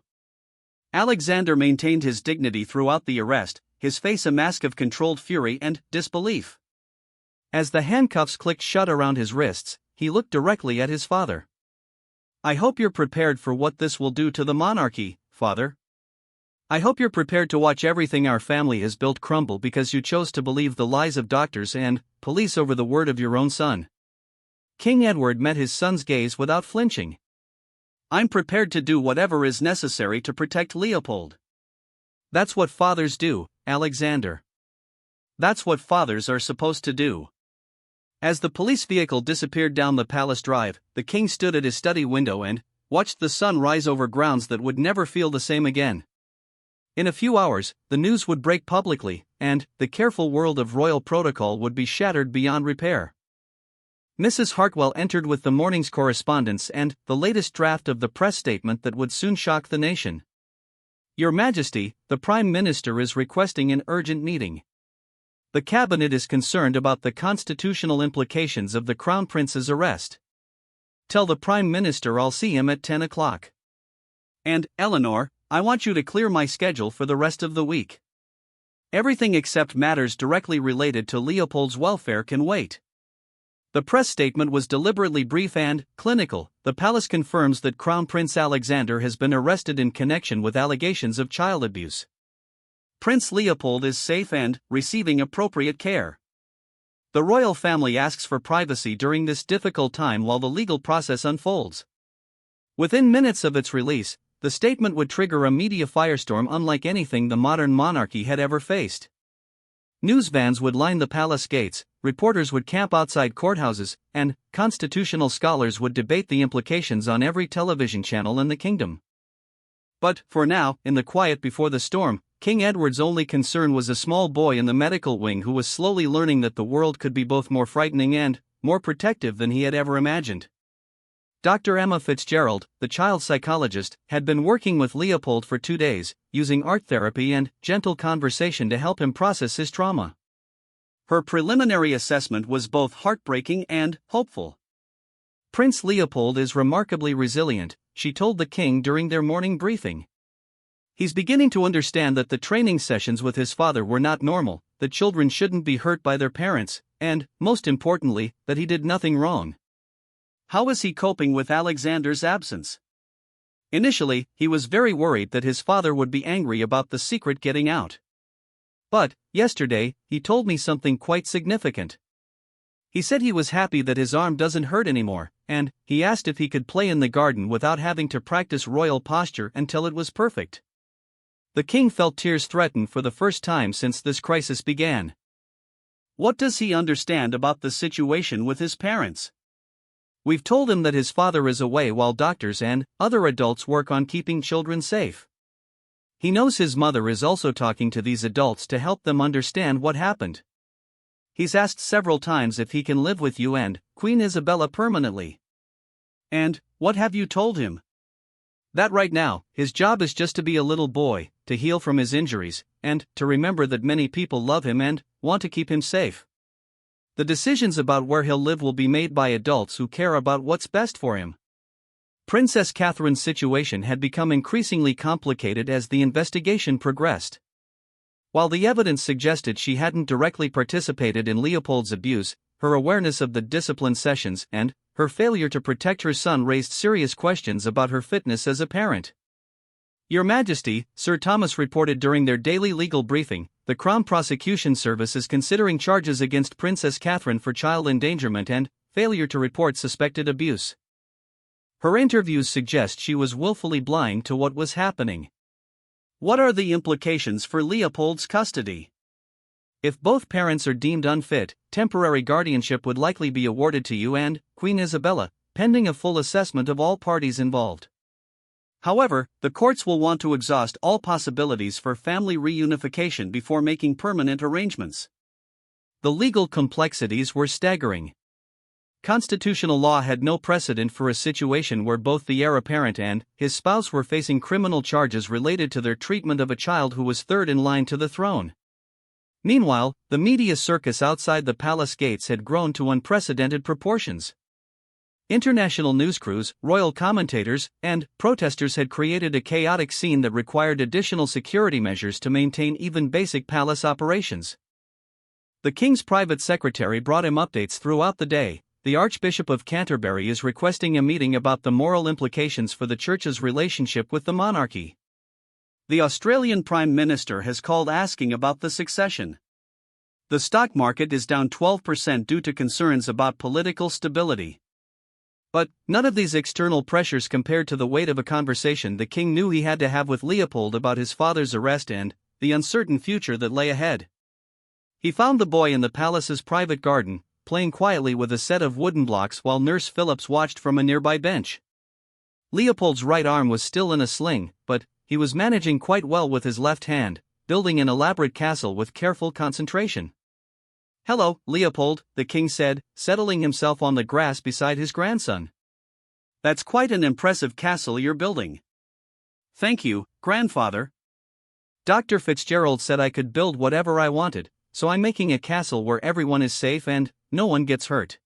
Alexander maintained his dignity throughout the arrest, his face a mask of controlled fury and disbelief. As the handcuffs clicked shut around his wrists, he looked directly at his father. I hope you're prepared for what this will do to the monarchy, father. I hope you're prepared to watch everything our family has built crumble because you chose to believe the lies of doctors and police over the word of your own son. King Edward met his son's gaze without flinching. I'm prepared to do whatever is necessary to protect Leopold. That's what fathers do, Alexander. That's what fathers are supposed to do. As the police vehicle disappeared down the palace drive, the king stood at his study window and watched the sun rise over grounds that would never feel the same again. In a few hours, the news would break publicly, and the careful world of royal protocol would be shattered beyond repair. Mrs. Hartwell entered with the morning's correspondence and the latest draft of the press statement that would soon shock the nation. Your Majesty, the Prime Minister is requesting an urgent meeting. The Cabinet is concerned about the constitutional implications of the Crown Prince's arrest. Tell the Prime Minister I'll see him at 10 o'clock. And, Eleanor, I want you to clear my schedule for the rest of the week. Everything except matters directly related to Leopold's welfare can wait. The press statement was deliberately brief and clinical. The palace confirms that Crown Prince Alexander has been arrested in connection with allegations of child abuse. Prince Leopold is safe and receiving appropriate care. The royal family asks for privacy during this difficult time while the legal process unfolds. Within minutes of its release, the statement would trigger a media firestorm unlike anything the modern monarchy had ever faced. News vans would line the palace gates, reporters would camp outside courthouses, and constitutional scholars would debate the implications on every television channel in the kingdom. But, for now, in the quiet before the storm, King Edward's only concern was a small boy in the medical wing who was slowly learning that the world could be both more frightening and more protective than he had ever imagined. Dr. Emma Fitzgerald, the child psychologist, had been working with Leopold for 2 days, using art therapy and gentle conversation to help him process his trauma. Her preliminary assessment was both heartbreaking and hopeful. Prince Leopold is remarkably resilient, she told the king during their morning briefing. He's beginning to understand that the training sessions with his father were not normal, that children shouldn't be hurt by their parents, and, most importantly, that he did nothing wrong. How is he coping with Alexander's absence? Initially, he was very worried that his father would be angry about the secret getting out. But, yesterday, he told me something quite significant. He said he was happy that his arm doesn't hurt anymore, and he asked if he could play in the garden without having to practice royal posture until it was perfect. The king felt tears threaten for the first time since this crisis began. What does he understand about the situation with his parents? We've told him that his father is away while doctors and other adults work on keeping children safe. He knows his mother is also talking to these adults to help them understand what happened. He's asked several times if he can live with you and Queen Isabella permanently. And what have you told him? That right now, his job is just to be a little boy, to heal from his injuries, and to remember that many people love him and want to keep him safe. The decisions about where he'll live will be made by adults who care about what's best for him. Princess Catherine's situation had become increasingly complicated as the investigation progressed. While the evidence suggested she hadn't directly participated in Leopold's abuse, her awareness of the discipline sessions and her failure to protect her son raised serious questions about her fitness as a parent. Your Majesty, Sir Thomas reported during their daily legal briefing, the Crown Prosecution Service is considering charges against Princess Catherine for child endangerment and failure to report suspected abuse. Her interviews suggest she was willfully blind to what was happening. What are the implications for Leopold's custody? If both parents are deemed unfit, temporary guardianship would likely be awarded to you and Queen Isabella, pending a full assessment of all parties involved. However, the courts will want to exhaust all possibilities for family reunification before making permanent arrangements. The legal complexities were staggering. Constitutional law had no precedent for a situation where both the heir apparent and his spouse were facing criminal charges related to their treatment of a child who was third in line to the throne. Meanwhile, the media circus outside the palace gates had grown to unprecedented proportions. International news crews, royal commentators, and protesters had created a chaotic scene that required additional security measures to maintain even basic palace operations. The king's private secretary brought him updates throughout the day. The Archbishop of Canterbury is requesting a meeting about the moral implications for the Church's relationship with the monarchy. The Australian Prime Minister has called asking about the succession. The stock market is down 12% due to concerns about political stability. But none of these external pressures compared to the weight of a conversation the king knew he had to have with Leopold about his father's arrest and the uncertain future that lay ahead. He found the boy in the palace's private garden, playing quietly with a set of wooden blocks while Nurse Phillips watched from a nearby bench. Leopold's right arm was still in a sling, but he was managing quite well with his left hand, building an elaborate castle with careful concentration. "Hello, Leopold," the king said, settling himself on the grass beside his grandson. "That's quite an impressive castle you're building." "Thank you, grandfather. Dr. Fitzgerald said I could build whatever I wanted, so I'm making a castle where everyone is safe and no one gets hurt."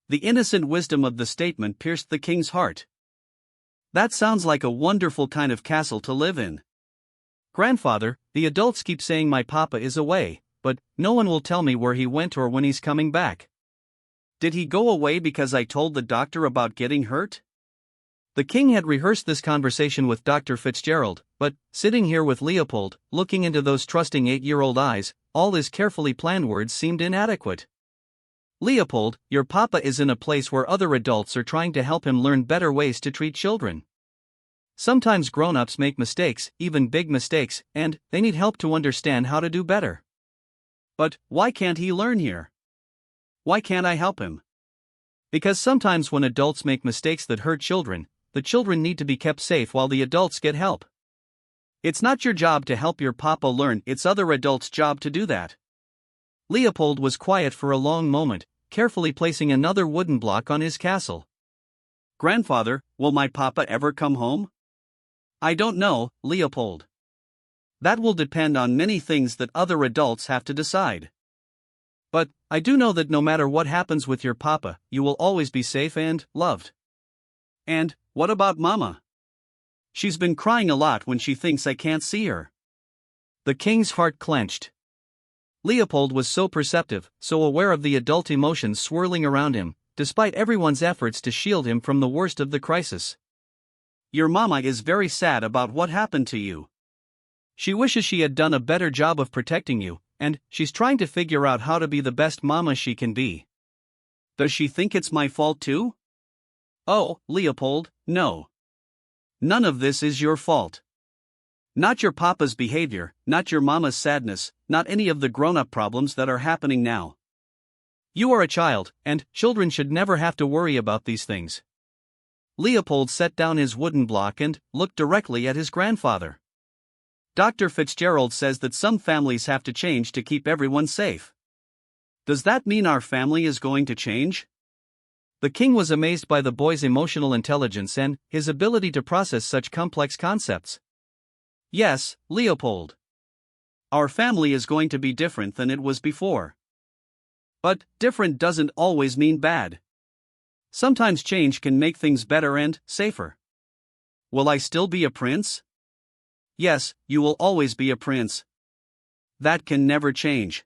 The innocent wisdom of the statement pierced the king's heart. "That sounds like a wonderful kind of castle to live in." "Grandfather, the adults keep saying my papa is away, but no one will tell me where he went or when he's coming back. Did he go away because I told the doctor about getting hurt?" The king had rehearsed this conversation with Dr. Fitzgerald, but, sitting here with Leopold, looking into those trusting 8-year-old eyes, all his carefully planned words seemed inadequate. "Leopold, your papa is in a place where other adults are trying to help him learn better ways to treat children. Sometimes grown-ups make mistakes, even big mistakes, and they need help to understand how to do better." "But why can't he learn here? Why can't I help him?" "Because sometimes when adults make mistakes that hurt children, the children need to be kept safe while the adults get help. It's not your job to help your papa learn, it's other adults' job to do that." Leopold was quiet for a long moment, carefully placing another wooden block on his castle. "Grandfather, will my papa ever come home?" "I don't know, Leopold. That will depend on many things that other adults have to decide. But I do know that no matter what happens with your papa, you will always be safe and loved." "And what about Mama? She's been crying a lot when she thinks I can't see her." The king's heart clenched. Leopold was so perceptive, so aware of the adult emotions swirling around him, despite everyone's efforts to shield him from the worst of the crisis. "Your mama is very sad about what happened to you. She wishes she had done a better job of protecting you, and she's trying to figure out how to be the best mama she can be." "Does she think it's my fault too?" "Oh, Leopold, no. None of this is your fault. Not your papa's behavior, not your mama's sadness, not any of the grown-up problems that are happening now. You are a child, and children should never have to worry about these things." Leopold set down his wooden block and looked directly at his grandfather. "Dr. Fitzgerald says that some families have to change to keep everyone safe. Does that mean our family is going to change?" The king was amazed by the boy's emotional intelligence and his ability to process such complex concepts. "Yes, Leopold. Our family is going to be different than it was before. But different doesn't always mean bad. Sometimes change can make things better and safer." "Will I still be a prince?" "Yes, you will always be a prince. That can never change."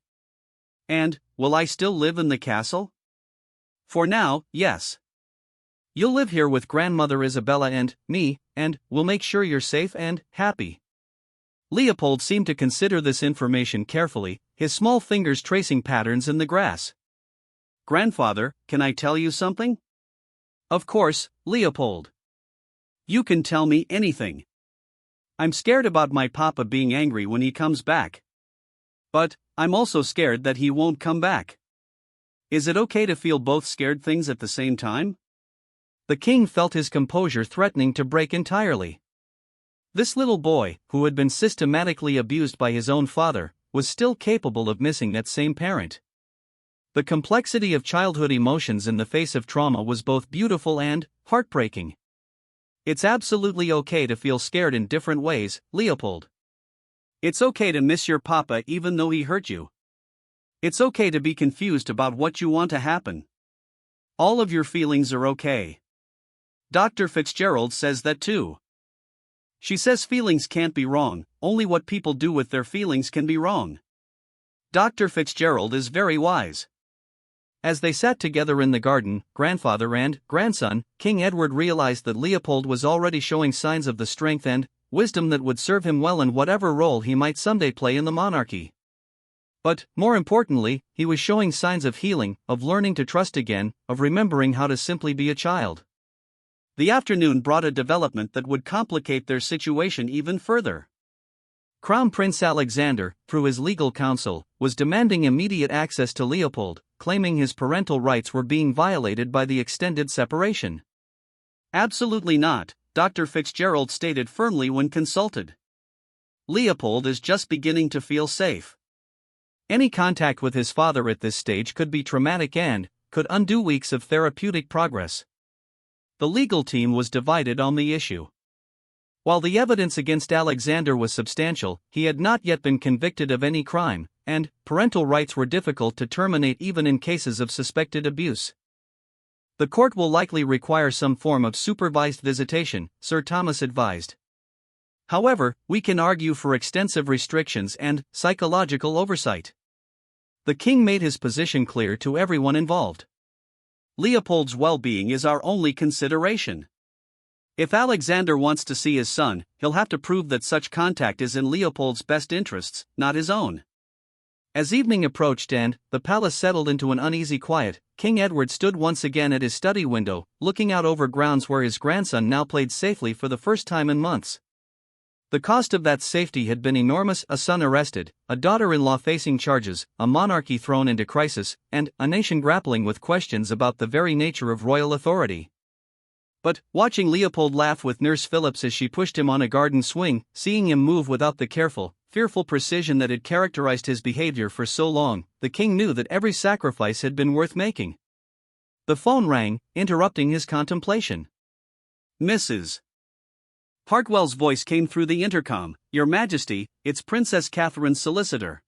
"And will I still live in the castle?" "For now, yes. You'll live here with grandmother Isabella and me, and we'll make sure you're safe and happy." Leopold seemed to consider this information carefully, his small fingers tracing patterns in the grass. "Grandfather, can I tell you something?" "Of course, Leopold. You can tell me anything. I'm scared about my papa being angry when he comes back. But I'm also scared that he won't come back. Is it okay to feel both scared things at the same time?" The king felt his composure threatening to break entirely. This little boy, who had been systematically abused by his own father, was still capable of missing that same parent. The complexity of childhood emotions in the face of trauma was both beautiful and heartbreaking. It's absolutely okay to feel scared in different ways, Leopold. It's okay to miss your papa even though he hurt you. It's okay to be confused about what you want to happen. All of your feelings are okay. Dr. Fitzgerald says that too. She says feelings can't be wrong, only what people do with their feelings can be wrong. Dr. Fitzgerald is very wise. As they sat together in the garden, grandfather and grandson, King Edward realized that Leopold was already showing signs of the strength and wisdom that would serve him well in whatever role he might someday play in the monarchy. But, more importantly, he was showing signs of healing, of learning to trust again, of remembering how to simply be a child. The afternoon brought a development that would complicate their situation even further. Crown Prince Alexander, through his legal counsel, was demanding immediate access to Leopold, claiming his parental rights were being violated by the extended separation. Absolutely not, Dr. Fitzgerald stated firmly when consulted. Leopold is just beginning to feel safe. Any contact with his father at this stage could be traumatic and could undo weeks of therapeutic progress. The legal team was divided on the issue. While the evidence against Alexander was substantial, he had not yet been convicted of any crime, and parental rights were difficult to terminate even in cases of suspected abuse. The court will likely require some form of supervised visitation, Sir Thomas advised. However, we can argue for extensive restrictions and psychological oversight. The king made his position clear to everyone involved. Leopold's well-being is our only consideration. If Alexander wants to see his son, he'll have to prove that such contact is in Leopold's best interests, not his own. As evening approached and the palace settled into an uneasy quiet, King Edward stood once again at his study window, looking out over grounds where his grandson now played safely for the first time in months. The cost of that safety had been enormous: a son arrested, a daughter-in-law facing charges, a monarchy thrown into crisis, and a nation grappling with questions about the very nature of royal authority. But, watching Leopold laugh with Nurse Phillips as she pushed him on a garden swing, seeing him move without the careful, fearful precision that had characterized his behavior for so long, the king knew that every sacrifice had been worth making. The phone rang, interrupting his contemplation. Mrs. Hartwell's voice came through the intercom. "Your Majesty, it's Princess Catherine's solicitor.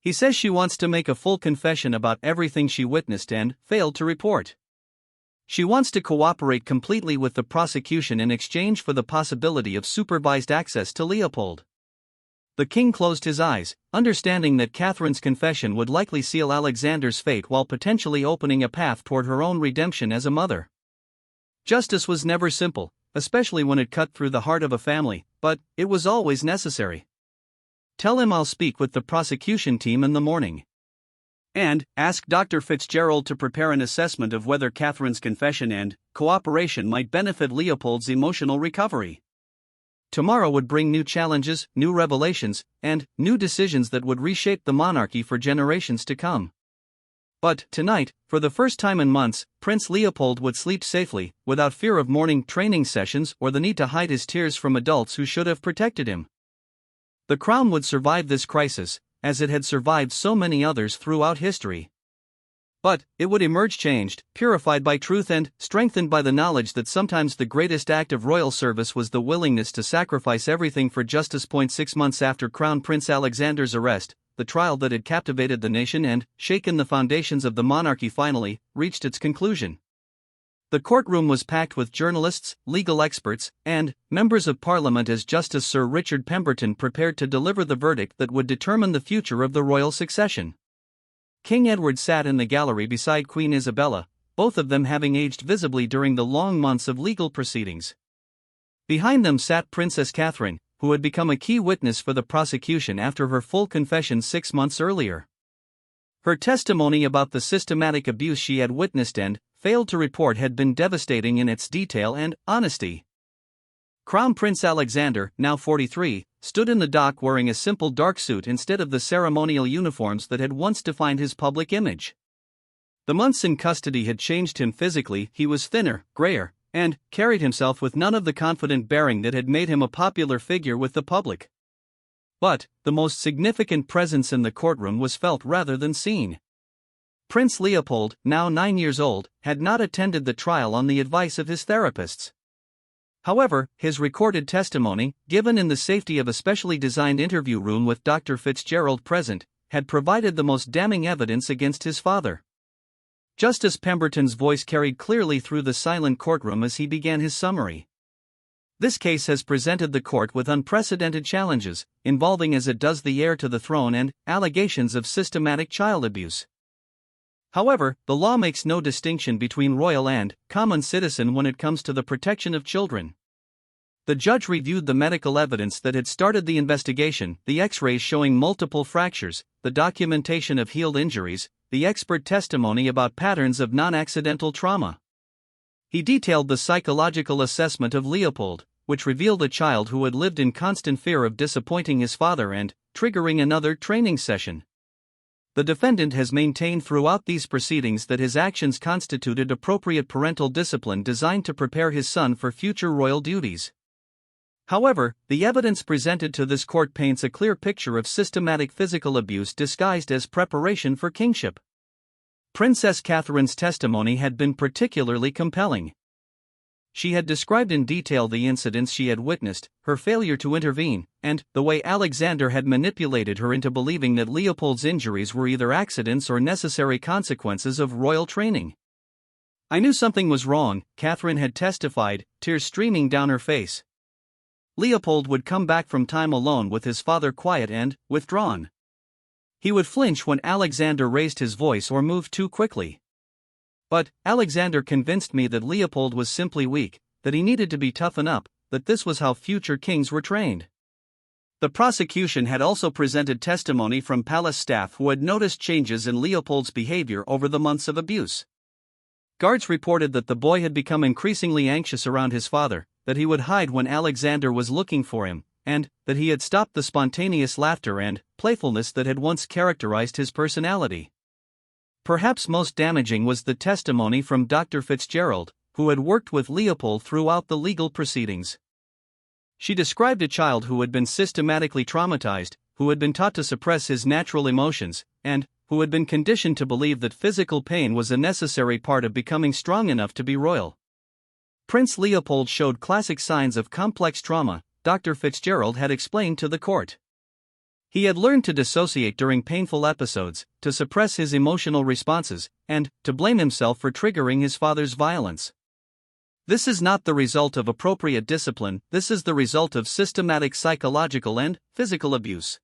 He says she wants to make a full confession about everything she witnessed and failed to report. She wants to cooperate completely with the prosecution in exchange for the possibility of supervised access to Leopold." The king closed his eyes, understanding that Catherine's confession would likely seal Alexander's fate while potentially opening a path toward her own redemption as a mother. Justice was never simple, especially when it cut through the heart of a family, but it was always necessary. "Tell him I'll speak with the prosecution team in the morning. And ask Dr. Fitzgerald to prepare an assessment of whether Catherine's confession and cooperation might benefit Leopold's emotional recovery." Tomorrow would bring new challenges, new revelations, and new decisions that would reshape the monarchy for generations to come. But tonight, for the first time in months, Prince Leopold would sleep safely, without fear of morning training sessions or the need to hide his tears from adults who should have protected him. The crown would survive this crisis, as it had survived so many others throughout history. But it would emerge changed, purified by truth and strengthened by the knowledge that sometimes the greatest act of royal service was the willingness to sacrifice everything for justice. 6 months after Crown Prince Alexander's arrest, the trial that had captivated the nation and shaken the foundations of the monarchy finally reached its conclusion. The courtroom was packed with journalists, legal experts, and members of parliament as Justice Sir Richard Pemberton prepared to deliver the verdict that would determine the future of the royal succession. King Edward sat in the gallery beside Queen Isabella, both of them having aged visibly during the long months of legal proceedings. Behind them sat Princess Catherine, who had become a key witness for the prosecution after her full confession 6 months earlier. Her testimony about the systematic abuse she had witnessed and failed to report had been devastating in its detail and honesty. Crown Prince Alexander, now 43, stood in the dock wearing a simple dark suit instead of the ceremonial uniforms that had once defined his public image. The months in custody had changed him physically. He was thinner, grayer, and carried himself with none of the confident bearing that had made him a popular figure with the public. But the most significant presence in the courtroom was felt rather than seen. Prince Leopold, now 9 years old, had not attended the trial on the advice of his therapists. However, his recorded testimony, given in the safety of a specially designed interview room with Dr. Fitzgerald present, had provided the most damning evidence against his father. Justice Pemberton's voice carried clearly through the silent courtroom as he began his summary. "This case has presented the court with unprecedented challenges, involving as it does the heir to the throne and allegations of systematic child abuse. However, the law makes no distinction between royal and common citizen when it comes to the protection of children." The judge reviewed the medical evidence that had started the investigation, the X-rays showing multiple fractures, the documentation of healed injuries, the expert testimony about patterns of non-accidental trauma. He detailed the psychological assessment of Leopold, which revealed a child who had lived in constant fear of disappointing his father and triggering another training session. The defendant has maintained throughout these proceedings that his actions constituted appropriate parental discipline designed to prepare his son for future royal duties. However, the evidence presented to this court paints a clear picture of systematic physical abuse disguised as preparation for kingship. Princess Catherine's testimony had been particularly compelling. She had described in detail the incidents she had witnessed, her failure to intervene, and the way Alexander had manipulated her into believing that Leopold's injuries were either accidents or necessary consequences of royal training. "I knew something was wrong," Catherine had testified, tears streaming down her face. Leopold would come back from time alone with his father quiet and withdrawn. He would flinch when Alexander raised his voice or moved too quickly. But Alexander convinced me that Leopold was simply weak, that he needed to be toughened up, that this was how future kings were trained. The prosecution had also presented testimony from palace staff who had noticed changes in Leopold's behavior over the months of abuse. Guards reported that the boy had become increasingly anxious around his father, that he would hide when Alexander was looking for him, and that he had stopped the spontaneous laughter and playfulness that had once characterized his personality. Perhaps most damaging was the testimony from Dr. Fitzgerald, who had worked with Leopold throughout the legal proceedings. She described a child who had been systematically traumatized, who had been taught to suppress his natural emotions, and who had been conditioned to believe that physical pain was a necessary part of becoming strong enough to be royal. Prince Leopold showed classic signs of complex trauma, Dr. Fitzgerald had explained to the court. He had learned to dissociate during painful episodes, to suppress his emotional responses, and to blame himself for triggering his father's violence. This is not the result of appropriate discipline, this is the result of systematic psychological and physical abuse.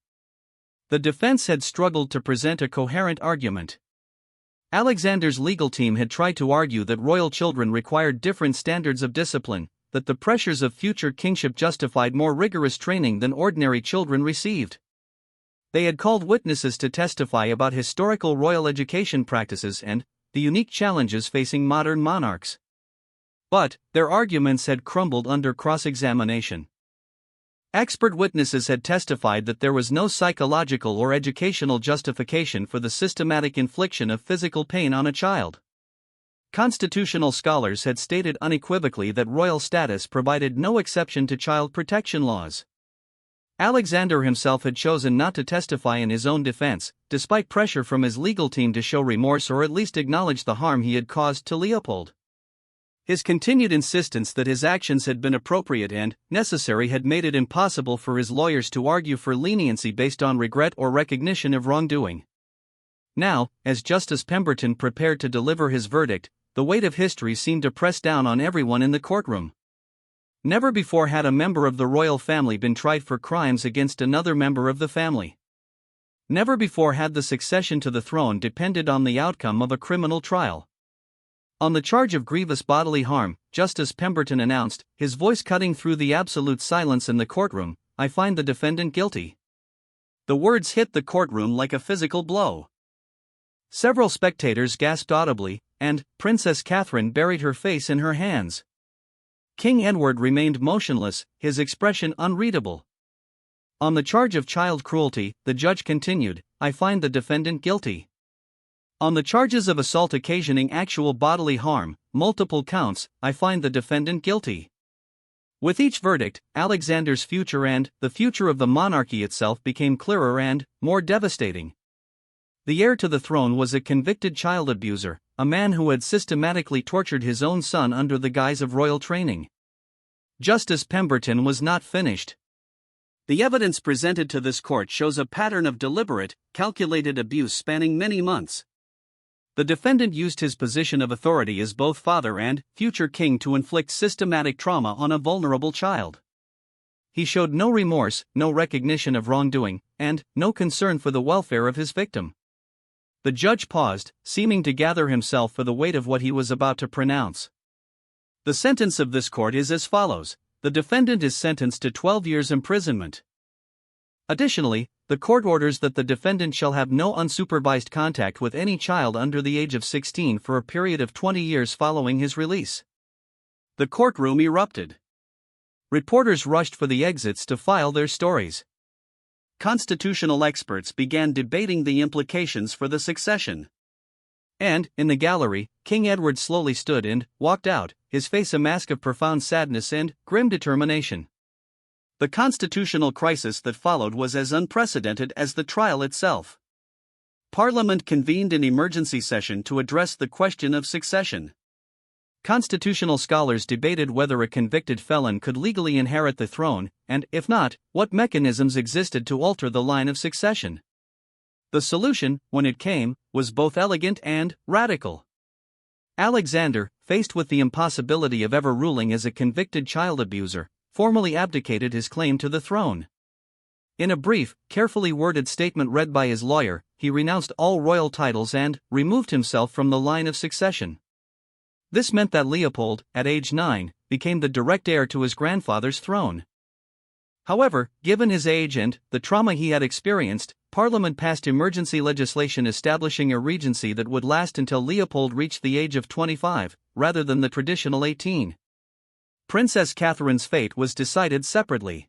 The defense had struggled to present a coherent argument. Alexander's legal team had tried to argue that royal children required different standards of discipline, that the pressures of future kingship justified more rigorous training than ordinary children received. They had called witnesses to testify about historical royal education practices and the unique challenges facing modern monarchs. But their arguments had crumbled under cross-examination. Expert witnesses had testified that there was no psychological or educational justification for the systematic infliction of physical pain on a child. Constitutional scholars had stated unequivocally that royal status provided no exception to child protection laws. Alexander himself had chosen not to testify in his own defense, despite pressure from his legal team to show remorse or at least acknowledge the harm he had caused to Leopold. His continued insistence that his actions had been appropriate and necessary had made it impossible for his lawyers to argue for leniency based on regret or recognition of wrongdoing. Now, as Justice Pemberton prepared to deliver his verdict, the weight of history seemed to press down on everyone in the courtroom. Never before had a member of the royal family been tried for crimes against another member of the family. Never before had the succession to the throne depended on the outcome of a criminal trial. On the charge of grievous bodily harm, Justice Pemberton announced, his voice cutting through the absolute silence in the courtroom, "I find the defendant guilty." The words hit the courtroom like a physical blow. Several spectators gasped audibly, and Princess Catherine buried her face in her hands. King Edward remained motionless, his expression unreadable. On the charge of child cruelty, the judge continued, "I find the defendant guilty." On the charges of assault occasioning actual bodily harm, multiple counts, "I find the defendant guilty." With each verdict, Alexander's future and the future of the monarchy itself became clearer and more devastating. The heir to the throne was a convicted child abuser, a man who had systematically tortured his own son under the guise of royal training. Justice Pemberton was not finished. The evidence presented to this court shows a pattern of deliberate, calculated abuse spanning many months. The defendant used his position of authority as both father and future king to inflict systematic trauma on a vulnerable child. He showed no remorse, no recognition of wrongdoing, and no concern for the welfare of his victim. The judge paused, seeming to gather himself for the weight of what he was about to pronounce. The sentence of this court is as follows: the defendant is sentenced to 12 years imprisonment. Additionally, the court orders that the defendant shall have no unsupervised contact with any child under the age of 16 for a period of 20 years following his release. The courtroom erupted. Reporters rushed for the exits to file their stories. constitutional experts began debating the implications for the succession. And, in the gallery, King Edward slowly stood and walked out, his face a mask of profound sadness and grim determination. The constitutional crisis that followed was as unprecedented as the trial itself. Parliament convened an emergency session to address the question of succession. Constitutional scholars debated whether a convicted felon could legally inherit the throne, and, if not, what mechanisms existed to alter the line of succession. The solution, when it came, was both elegant and radical. Alexander, faced with the impossibility of ever ruling as a convicted child abuser, formally abdicated his claim to the throne. In a brief, carefully worded statement read by his lawyer, he renounced all royal titles and removed himself from the line of succession. This meant that Leopold, at age 9, became the direct heir to his grandfather's throne. However, given his age and the trauma he had experienced, Parliament passed emergency legislation establishing a regency that would last until Leopold reached the age of 25, rather than the traditional 18. Princess Catherine's fate was decided separately.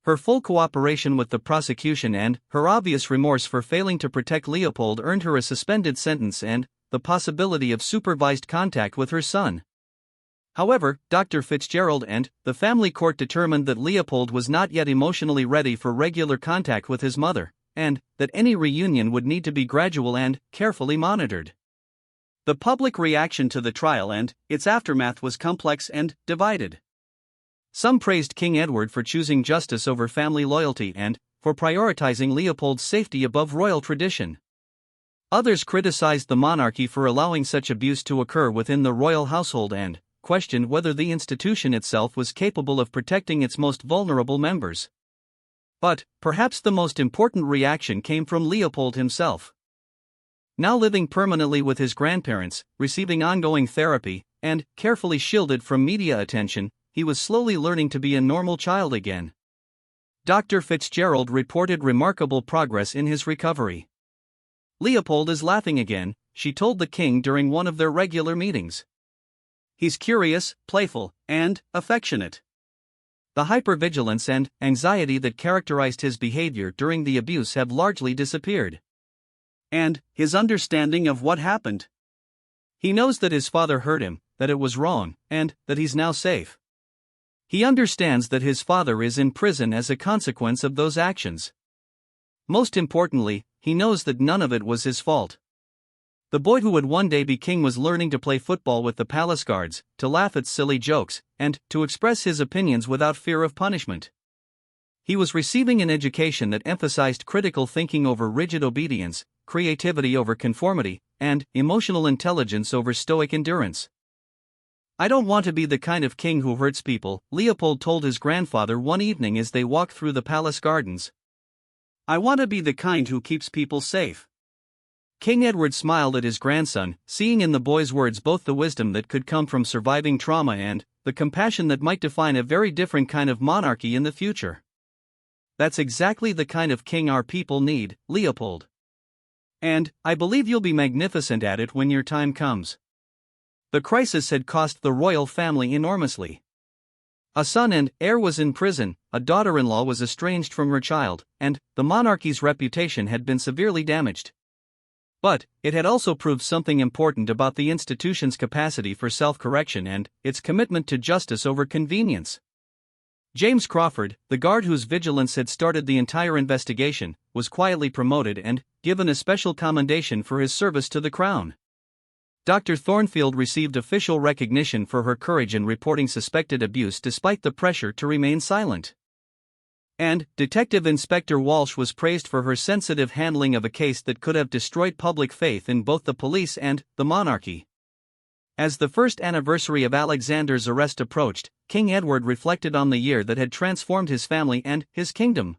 Her full cooperation with the prosecution and her obvious remorse for failing to protect Leopold earned her a suspended sentence and the possibility of supervised contact with her son. However, Dr. Fitzgerald and the family court determined that Leopold was not yet emotionally ready for regular contact with his mother, and that any reunion would need to be gradual and carefully monitored. The public reaction to the trial and its aftermath was complex and divided. Some praised King Edward for choosing justice over family loyalty and for prioritizing Leopold's safety above royal tradition. Others criticized the monarchy for allowing such abuse to occur within the royal household and questioned whether the institution itself was capable of protecting its most vulnerable members. But, perhaps the most important reaction came from Leopold himself. Now living permanently with his grandparents, receiving ongoing therapy, and carefully shielded from media attention, he was slowly learning to be a normal child again. Dr. Fitzgerald reported remarkable progress in his recovery. "Leopold is laughing again," she told the king during one of their regular meetings. "He's curious, playful, and affectionate." The hypervigilance and anxiety that characterized his behavior during the abuse have largely disappeared. And his understanding of what happened. He knows that his father hurt him, that it was wrong, and that he's now safe. He understands that his father is in prison as a consequence of those actions. Most importantly, he knows that none of it was his fault. The boy who would one day be king was learning to play football with the palace guards, to laugh at silly jokes, and to express his opinions without fear of punishment. He was receiving an education that emphasized critical thinking over rigid obedience, creativity over conformity, and emotional intelligence over stoic endurance. "I don't want to be the kind of king who hurts people," Leopold told his grandfather one evening as they walked through the palace gardens. "I want to be the kind who keeps people safe." King Edward smiled at his grandson, seeing in the boy's words both the wisdom that could come from surviving trauma and the compassion that might define a very different kind of monarchy in the future. "That's exactly the kind of king our people need, Leopold. And I believe you'll be magnificent at it when your time comes." The crisis had cost the royal family enormously. A son and heir was in prison, a daughter-in-law was estranged from her child, and the monarchy's reputation had been severely damaged. But it had also proved something important about the institution's capacity for self-correction and its commitment to justice over convenience. James Crawford, the guard whose vigilance had started the entire investigation, was quietly promoted and given a special commendation for his service to the crown. Dr. Thornfield received official recognition for her courage in reporting suspected abuse despite the pressure to remain silent. And Detective Inspector Walsh was praised for her sensitive handling of a case that could have destroyed public faith in both the police and the monarchy. As the first anniversary of Alexander's arrest approached, King Edward reflected on the year that had transformed his family and his kingdom.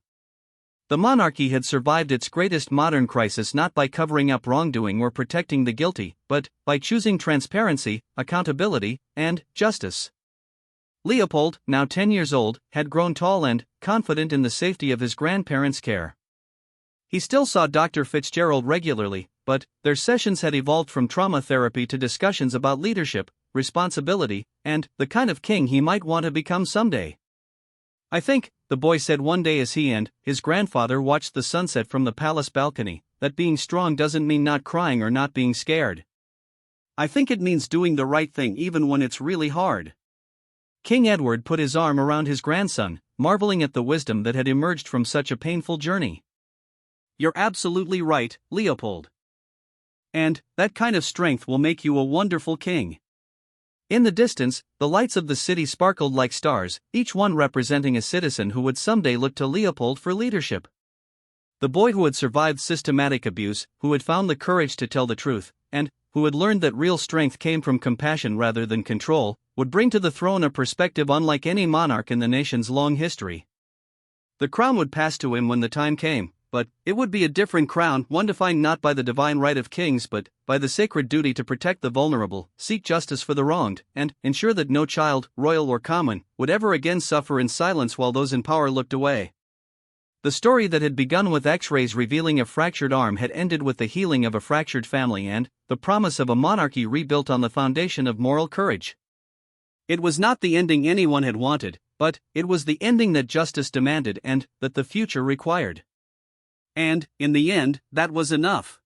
The monarchy had survived its greatest modern crisis not by covering up wrongdoing or protecting the guilty, but by choosing transparency, accountability, and justice. Leopold, now 10 years old, had grown tall and confident in the safety of his grandparents' care. He still saw Dr. Fitzgerald regularly, but their sessions had evolved from trauma therapy to discussions about leadership, responsibility, and the kind of king he might want to become someday. "I think," the boy said one day as he and his grandfather watched the sunset from the palace balcony, "that being strong doesn't mean not crying or not being scared. I think it means doing the right thing even when it's really hard." King Edward put his arm around his grandson, marveling at the wisdom that had emerged from such a painful journey. "You're absolutely right, Leopold. And that kind of strength will make you a wonderful king." In the distance, the lights of the city sparkled like stars, each one representing a citizen who would someday look to Leopold for leadership. The boy who had survived systematic abuse, who had found the courage to tell the truth, and who had learned that real strength came from compassion rather than control, would bring to the throne a perspective unlike any monarch in the nation's long history. The crown would pass to him when the time came, but it would be a different crown, one defined not by the divine right of kings but by the sacred duty to protect the vulnerable, seek justice for the wronged, and ensure that no child, royal or common, would ever again suffer in silence while those in power looked away. The story that had begun with X-rays revealing a fractured arm had ended with the healing of a fractured family and the promise of a monarchy rebuilt on the foundation of moral courage. It was not the ending anyone had wanted, but it was the ending that justice demanded and that the future required. And, in the end, that was enough.